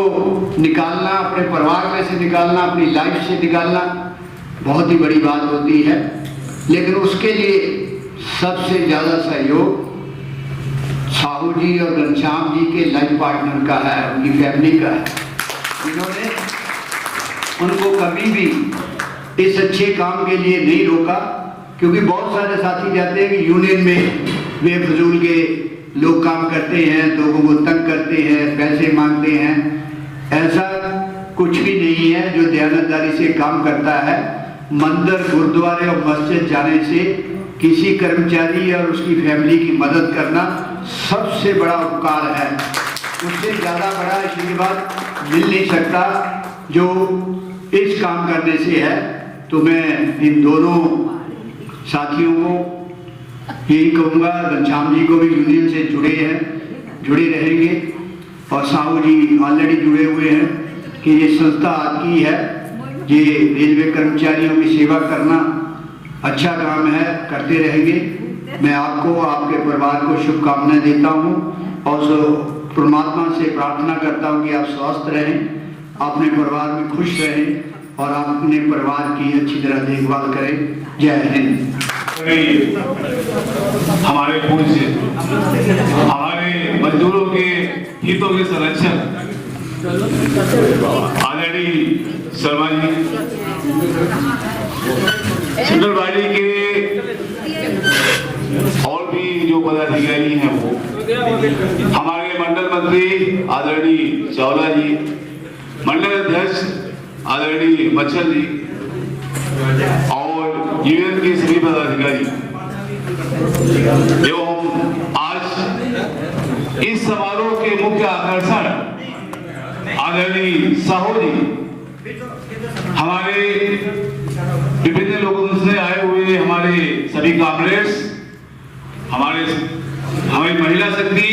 निकालना, अपने परिवार में से निकालना, अपनी लाइफ से निकालना बहुत ही बड़ी बात होती है। लेकिन उसके लिए सबसे ज़्यादा सहयोग साहू जी और घनश्याम जी के लाइफ पार्टनर का है, उनकी फैमिली का है। इन्होंने उनको कभी भी इस अच्छे काम के लिए नहीं रोका, क्योंकि बहुत सारे साथी जाते हैं कि यूनियन में बेफजूल के लोग काम करते हैं, लोगों को तंग करते हैं, पैसे मांगते हैं। ऐसा कुछ भी नहीं है। जो दयानतदारी से काम करता है, मंदिर, गुरुद्वारे और मस्जिद जाने से किसी कर्मचारी और उसकी फैमिली की मदद करना सबसे बड़ा उपकार है। उससे ज़्यादा बड़ा आशीर्वाद मिल नहीं सकता जो इस काम करने से है। तो मैं इन दोनों साथियों को यही कहूँगा, घनश्याम जी को भी यूनियन से जुड़े रहेंगे, और साहू जी ऑलरेडी जुड़े हुए हैं कि ये संस्था आपकी है, ये रेलवे कर्मचारियों की सेवा करना अच्छा काम है, करते रहेंगे। मैं आपको, आपके परिवार को शुभकामनाएं देता हूँ और परमात्मा से प्रार्थना करता हूँ कि आप स्वस्थ रहें, अपने परिवार में खुश रहें और आप अपने परिवार की अच्छी तरह देखभाल करें। जय हिंद। हमारे पूज्य, हमारे मजदूरों के हितों के संरक्षक आदरणीय शर्मा जी, सिंगलवाड़ी के और भी जो पदाधिकारी हैं वो, हमारे मंडल मंत्री आदरणीय चावला जी, मंडल अध्यक्ष आदरणीय मच्छर जी और यूनियन के सभी पदाधिकारी एवं आज इस समारोह के मुख्य आकर्षण आदरणीय साहू जी, हमारे विभिन्न लोगों से आए हुए हमारे सभी कामरेड्स, हमारी महिला शक्ति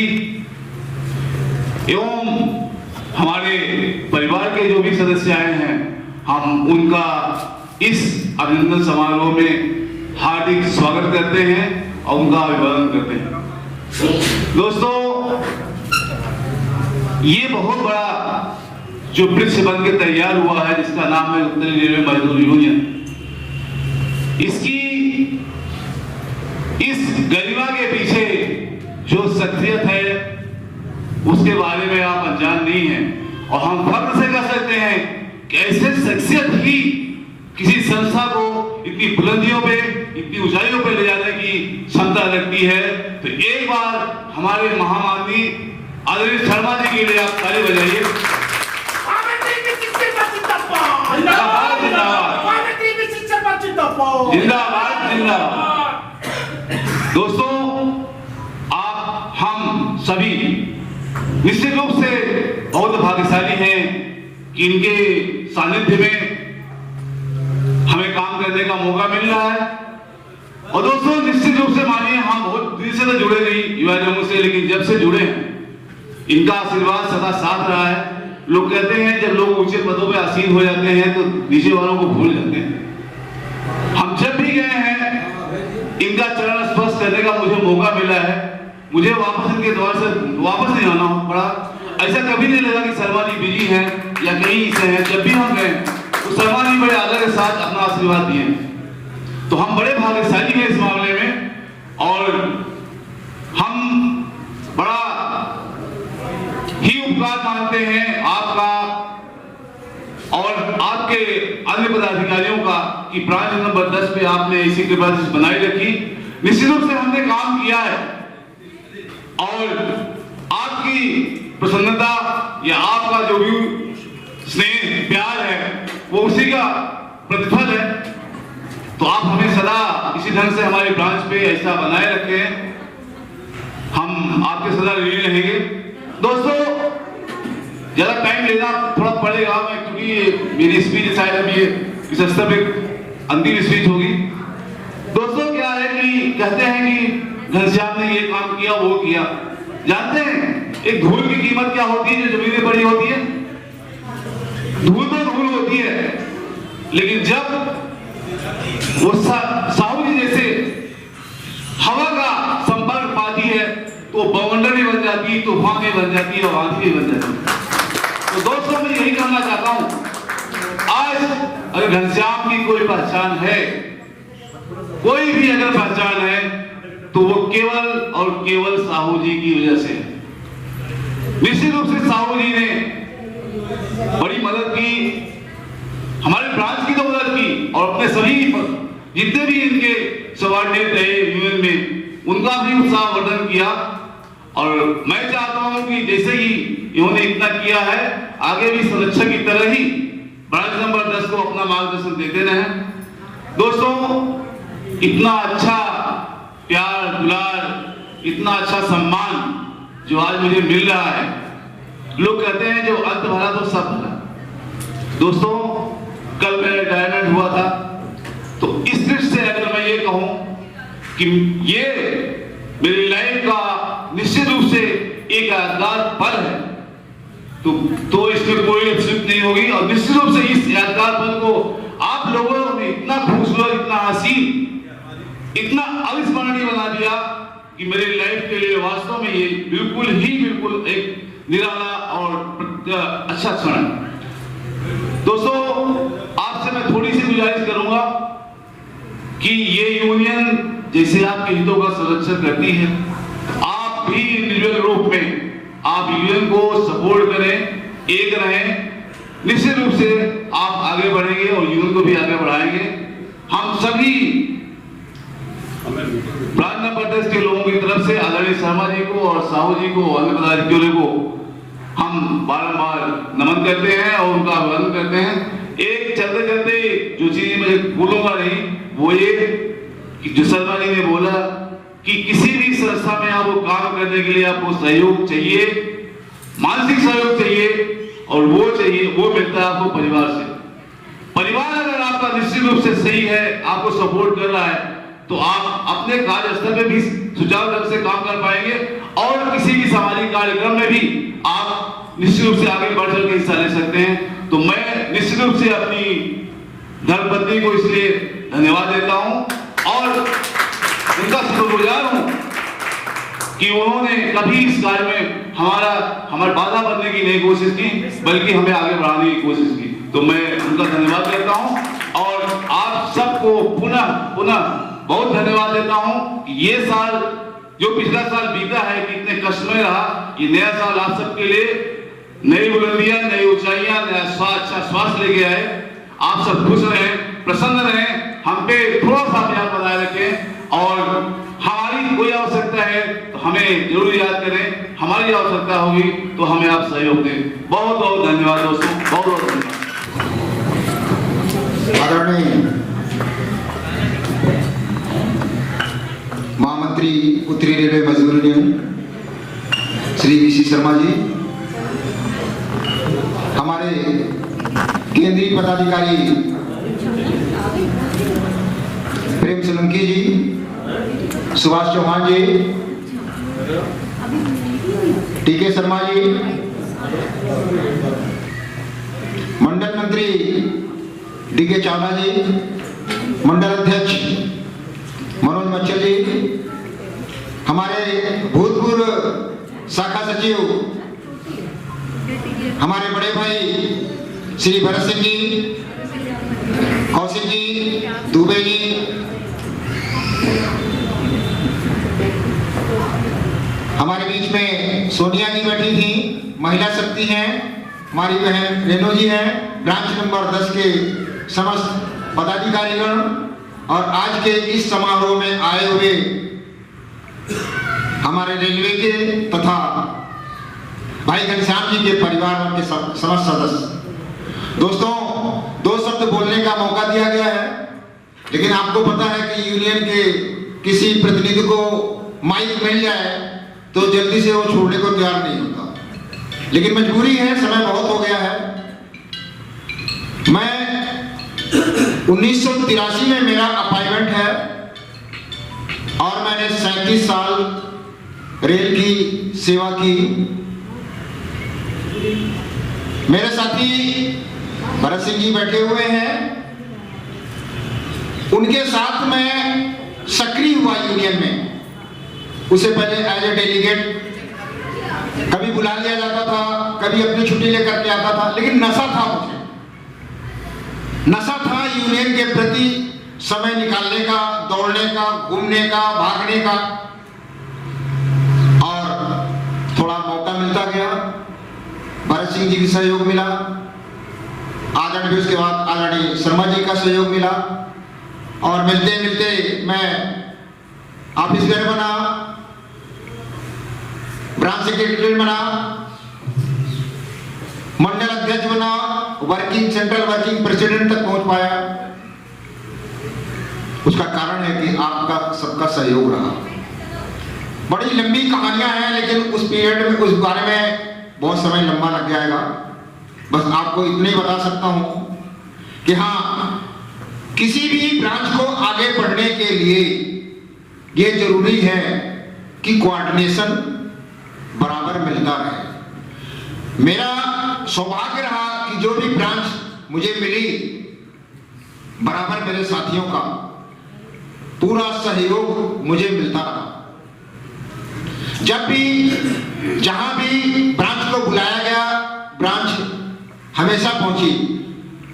एवं हमारे परिवार के जो भी सदस्य आए हैं, हम उनका इस अभिनंदन समारोह में हार्दिक स्वागत करते हैं और उनका अभिवादन करते हैं। दोस्तों, ये बहुत बड़ा जो वृक्ष बन के तैयार हुआ है, जिसका नाम है उत्तरी रेलवे मजदूर यूनियन, इसकी इस गरिमा के पीछे जो शख्सियत है उसके बारे में आप अनजान नहीं हैं, और हम फख्र से कह सकते हैं कि ऐसे शख्सियत ही किसी संस्था को इतनी बुलंदियों पे, इतनी ऊंचाइयों पे ले जाने की क्षमता रखती है। तो एक बार हमारे महामानवी आदरणीय शर्मा जी के लिए आप ताली बजाइए। जिंदाबाद, जिंदाबाद। दोस्तों, आप हम सभी निश्चित रूप से बहुत भाग्यशाली हैं कि इनके सानिध्य में हमें काम करने का मौका मिल रहा है। और दोस्तों, निश्चित रूप से मानिए, हम बहुत दिन से तो जुड़े नहीं युवा जम्मू से, लेकिन जब से जुड़े हैं इनका आशीर्वाद सदा साथ रहा है। लोग कहते हैं जब लोग ऊंचे पदों पे आसीन हो जाते हैं तो नीचे वालों को भूल जाते हैं। हम जब भी गए हैं इनका चरण स्पर्श करने का मुझे मौका मिला है। मुझे वापस इनके द्वार से वापस नहीं आना पड़ा। ऐसा कभी नहीं लगा कि शर्मा जी बिजी हैं या कहीं से हैं। जब भी हम गए तो शर्मा जी बड़े आदर के साथ अपना आशीर्वाद दिए। तो हम बड़े भाग्यशाली हैं इस मामले में, और हम बड़ा ही उपकार मानते हैं आपका और आपके अन्य पदाधिकारियों का कि ब्रांच नंबर 10 पे आपने इसी कैपेसिटी बनाई रखी। निश्चित रूप से हमने काम किया है और आपकी प्रसन्नता या आपका जो भी स्नेह प्यार है वो उसी का प्रतिफल है। तो आप हमें सदा इसी ढंग से हमारे ब्रांच पे ऐसा बनाए रखें, हम आपके सदा ऋणी रहेंगे। दोस्तों ज्यादा टाइम लेना थोड़ा पड़ेगा, मैं क्योंकि मेरी स्पीच शायद अभी इस स्तर पे अंतिम स्पीच होगी। दोस्तों क्या है कि कहते हैं कि घनश्याम ने ये काम किया वो किया, जानते हैं एक धूल की कीमत क्या होती है जो जमीन में पड़ी होती है? धूल तो धूल होती है, लेकिन जब वो साहू जी जैसे हवा का संपर्क पाती है तो बवंडर भी बन जाती है, तूफान भी बन जाती है और आंधी भी बन जाती है। तो दोस्तों मैं यही कहना चाहता हूं, आज अगर घनश्याम की कोई पहचान है, कोई भी अगर पहचान है तो वो केवल और केवल साहू जी की वजह से। निश्चित रूप से साहू जी ने बड़ी मदद की, हमारे ब्रांच की तो मदद की और अपने सभी जितने भी इनके सबॉर्डिनेट रहे यूनियन में उनका भी उत्साहवर्धन किया। और मैं चाहता हूं कि जैसे ही इन्होंने इतना किया है आगे भी संरक्षक की तरह ही ब्रांच नंबर 10 को अपना मार्गदर्शन देते रहें। दोस्तों इतना अच्छा प्यार दुलार, इतना अच्छा सम्मान जो आज मुझे मिल रहा है, लोग कहते हैं जो अंत भरा तो सब भरा। दोस्तों कल मेरा रिटायरमेंट हुआ था, तो इस दृष्टि से अगर मैं ये कहूं कि ये मेरी लाइफ का निश्चित रूप से एक यादगार पल है, तो इसमें कोई अफसोस नहीं होगी। और निश्चित रूप से इस यादगार पल को आप लोगों ने इतना खूबसूरत, इतना हसीन, इतना अविस्मरणीय बना दिया कि मेरी लाइफ के लिए वास्तव में ये बिल्कुल एक निराला और अच्छा क्षण। दोस्तों आपसे मैं थोड़ी सी गुजारिश करूंगा कि ये यूनियन जैसे आपके हितों का संरक्षण करती है, आप भी इंडिविजुअल रूप में आप यूनियन को सपोर्ट करें, एक रहें। निश्चित रूप से आप आगे बढ़ेंगे और यूनियन को भी आगे बढ़ाएंगे। हम सभी ब्रांच नंबर 10 के लोगों की तरफ से आदरणीय शर्मा जी को और साहू जी को, अन्य पदाधिकारियों को हम बारंबार नमन करते हैं और उनका अभिवादन करते हैं। एक चलते चलते जो चीज मैं भूलूंगा नहीं वो ये कि जो शर्मा जी ने बोला कि किसी भी संस्था में आपको काम करने के लिए आपको सहयोग चाहिए, मानसिक सहयोग चाहिए, और वो मिलता है आपको परिवार से। परिवार अगर आपका निश्चित रूप से सही है, आपको सपोर्ट कर रहा है, तो आप अपने कार्यस्थल में भी सुचारू ढंग से काम कर पाएंगे और किसी भी सामाजिक कार्यक्रम में भी आप निश्चित रूप से आगे बढ़ चढ़ के हिस्सा ले सकते हैं। तो मैं निश्चित रूप से अपनी धर्मपत्नी को इसलिए धन्यवाद देता हूं और उनका शुक्रगुजार हूं कि उन्होंने कभी इस कार्य में हमारे बाधा बनने की नहीं कोशिश की, बल्कि हमें आगे बढ़ाने की कोशिश की। तो मैं उनका धन्यवाद करता हूं और आप सबको पुनः बहुत धन्यवाद देता हूं कि ये साल जो पिछला साल बीता है कितने कष्टमय रहा, ये नया साल आप सबके लिए नई बुलंदियां, नई ऊंचाइयां, नया अच्छा स्वास्थ्य लेके आए। आप सब खुश रहें, प्रसन्न रहें, हम पे थोड़ा सा प्यार बनाए रखें और हमारी कोई आवश्यकता है तो हमें जरूर याद करें, हमारी आवश्यकता होगी तो हमें आप सहयोग दें। बहुत बहुत धन्यवाद दोस्तों, बहुत बहुत धन्यवाद। आदरणीय महामंत्री उत्तरी रेलवे मजदूर यूनियन श्री वीसी शर्मा जी, हमारे केंद्रीय पदाधिकारी प्रेम सोलंकी जी, सुभाष चौहान जी, टीके शर्मा जी, मंडल मंत्री डीके चावला जी, मंडल अध्यक्ष मनोज मच्छर जी, हमारे भूतपूर्व शाखा सचिव हमारे बड़े भाई श्री भरत सिंह जी, कौशिक जी, दुबे जी, हमारे बीच में सोनिया जी बैठी थी, महिला शक्ति हैं, हमारी बहन रेणु जी हैं, ब्रांच नंबर 10 के समस्त पदाधिकारीगण और आज के इस समारोह में आए हुए हमारे रेलवे के तथा भाई घनश्याम जी के परिवार के समस्त सदस्य। दोस्तों, 2 शब्द बोलने का मौका दिया गया है, लेकिन आपको पता है कि यूनियन के किसी प्रतिनिधि को माइक मिल जाए तो जल्दी से वो छोड़ने को तैयार नहीं होता, लेकिन मजबूरी है, समय बहुत हो गया है। मैं 1983 में मेरा अपॉइंटमेंट है और मैंने 37 साल रेल की सेवा की। मेरे साथी भरत सिंह जी बैठे हुए हैं, उनके साथ मैं सक्रिय हुआ यूनियन में। उससे पहले एज ए डेलीगेट कभी बुला लिया जाता था, कभी अपनी छुट्टी लेकर के आता था, लेकिन नशा था मुझे, नशा था यूनियन के प्रति समय निकालने का, दौड़ने का, घूमने का, भागने का, और थोड़ा मौका मिलता गया। भरत सिंह जी का सहयोग मिला, आदरणीय उसके बाद आदरणीय शर्मा जी का सहयोग मिला, और मिलते मिलते मैं ऑफिस घर बना, ब्रांच सेक्रेटरी बना, मंडल अध्यक्ष बना, वर्किंग सेंट्रल वर्किंग प्रेसिडेंट तक पहुंच पाया। उसका कारण है कि आपका सबका सहयोग रहा। बड़ी लंबी कहानियां हैं, लेकिन उस पीरियड में उस बारे में बहुत समय लंबा लग जाएगा। बस आपको इतने बता सकता हूं कि हाँ, किसी भी ब्रांच को आगे बढ़ने के लिए ये जरूरी है कि कोऑर्डिनेशन बराबर मिलता रहे। मेरा सौभाग्य रहा कि जो भी ब्रांच मुझे मिली, बराबर मेरे साथियों का पूरा सहयोग मुझे मिलता रहा। जब भी जहां भी ब्रांच को बुलाया गया, ब्रांच हमेशा पहुंची।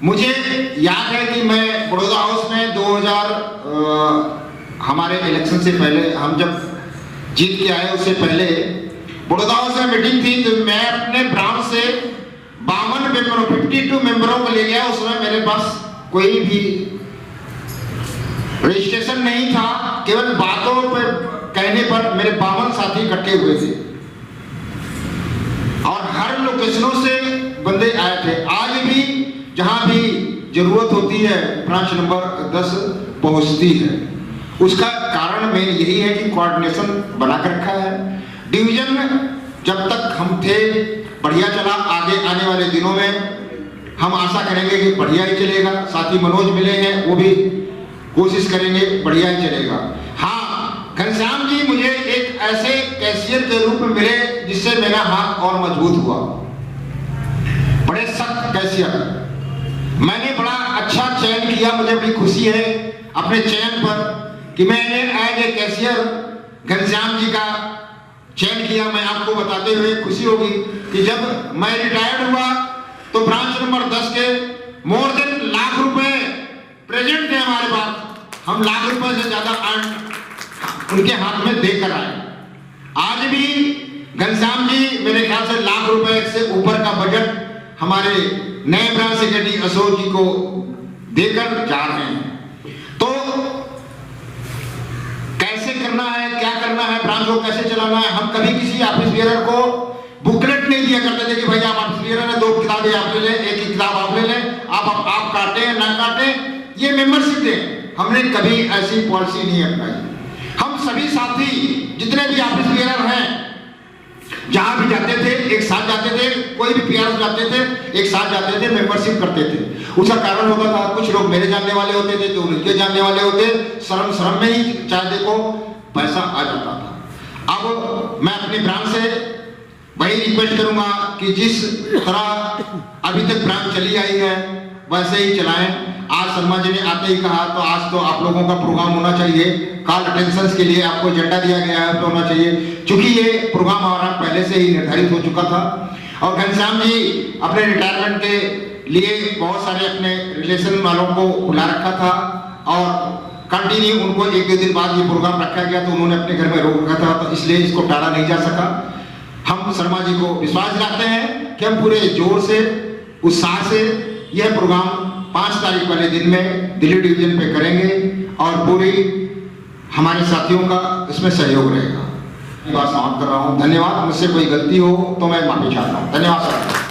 मुझे याद है कि मैं बड़ौदा हाउस में 2000 हमारे इलेक्शन से पहले, हम जब जीत के आए उससे पहले बड़ौदा हाउस में मीटिंग थी, तो मैं अपने ब्रांच से 52 मेंबरों 52 मेंबरों को ले गया। उसमें मेरे पास कोई भी रजिस्ट्रेशन नहीं था, केवल बातों पर कहने पर मेरे 52 साथी इकट्ठे हुए थे और हर लोकेशनों से बंदे आए थे। आज भी जहां भी जरूरत होती है, ब्रांच नंबर 10 पहुंचती है। उसका कारण मेन यही है कि कोऑर्डिनेशन बनाकर रखा है। डिवीजन जब तक हम थे बढ़िया चला, आगे आने वाले दिनों में हम आशा करेंगे कि बढ़िया ही चलेगा। साथी मनोज मिले हैं, वो भी कोशिश करेंगे बढ़िया ही चलेगा। हाँ, घनश्याम जी मुझे एक ऐसे कैशियर के रूप में मिले जिससे मेरा हाथ और मजबूत हुआ। बड़े सख्त कैशियर, मैंने बड़ा अच्छा चयन किया। मुझे बड़ी खुशी है अपने चयन पर कि मैंने as a cashier Ghanshyam ji का चयन किया। मैं आपको बताते हुए खुशी होगी कि जब मैं रिटायर्ड हुआ तो ब्रांच नंबर 10 के मोर देन लाख रुपए प्रेजेंट थे हमारे पास। हम लाख रुपए से ज्यादा उनके हाथ में देकर आए। आज भी घनश्याम जी मेरे ख्याल से लाख रुपए से ऊपर का बजट हमारे नए ब्रांच सेक्रेटरी अशोक जी को देकर जा रहे हैं। तो कैसे करना है, क्या करना है, ब्रांच को कैसे चलाना है, हम कभी किसी ऑफिस बियरर को बुकलेट नहीं दिया करते थे कि भाई आप ऑफिस बियरर है, 2 किताबें आप ले लें, एक ही किताब आप ले लें, आप काटे ना काटे, ये मेंबरशिप दे। हमने कभी ऐसी पॉलिसी नहीं अपनाई। हम सभी साथी जितने भी ऑफिस बियरर हैं, जहां भी जाते थे एक साथ जाते थे, कोई भी पीआरओ जाते थे एक साथ जाते थे, मेंबरशिप करते थे। उसका कारण होता था, कुछ लोग मेरे जानने वाले होते थे तो उनके जानने वाले होते, शर्म में ही चाहे देखो पैसा आ जाता था। अब मैं अपनी ब्रांच से वही रिक्वेस्ट करूंगा कि जिस तरह अभी तक ब्रांच चली आई है वैसे ही चलाएं। आज शर्मा जी ने आते ही कहा तो आज तो आप लोगों का प्रोग्राम होना चाहिए, कॉल अटेंशन के लिए आपको एजेंडा दिया गया है तो होना चाहिए, क्योंकि ये प्रोग्राम हमारा पहले से ही निर्धारित हो चुका था। और घनश्याम जी अपने रिटायरमेंट के लिए बहुत सारे अपने रिलेशन वालों को बुला रखा था और कंटिन्यू उनको 1-2 दिन बाद ये प्रोग्राम रखा गया तो उन्होंने अपने घर में रोक रखा था, तो इसलिए इसको टाला नहीं जा सका। हम शर्मा जी को विश्वास दिलाते हैं कि हम पूरे जोर से, उत्साह से यह प्रोग्राम 5 तारीख वाले दिन में दिल्ली डिवीजन पे करेंगे और पूरी हमारे साथियों का इसमें सहयोग रहेगा। बात समाप्त कर रहा हूँ। धन्यवाद। मुझसे कोई गलती हो तो मैं माफी चाहता हूँ। धन्यवाद सर।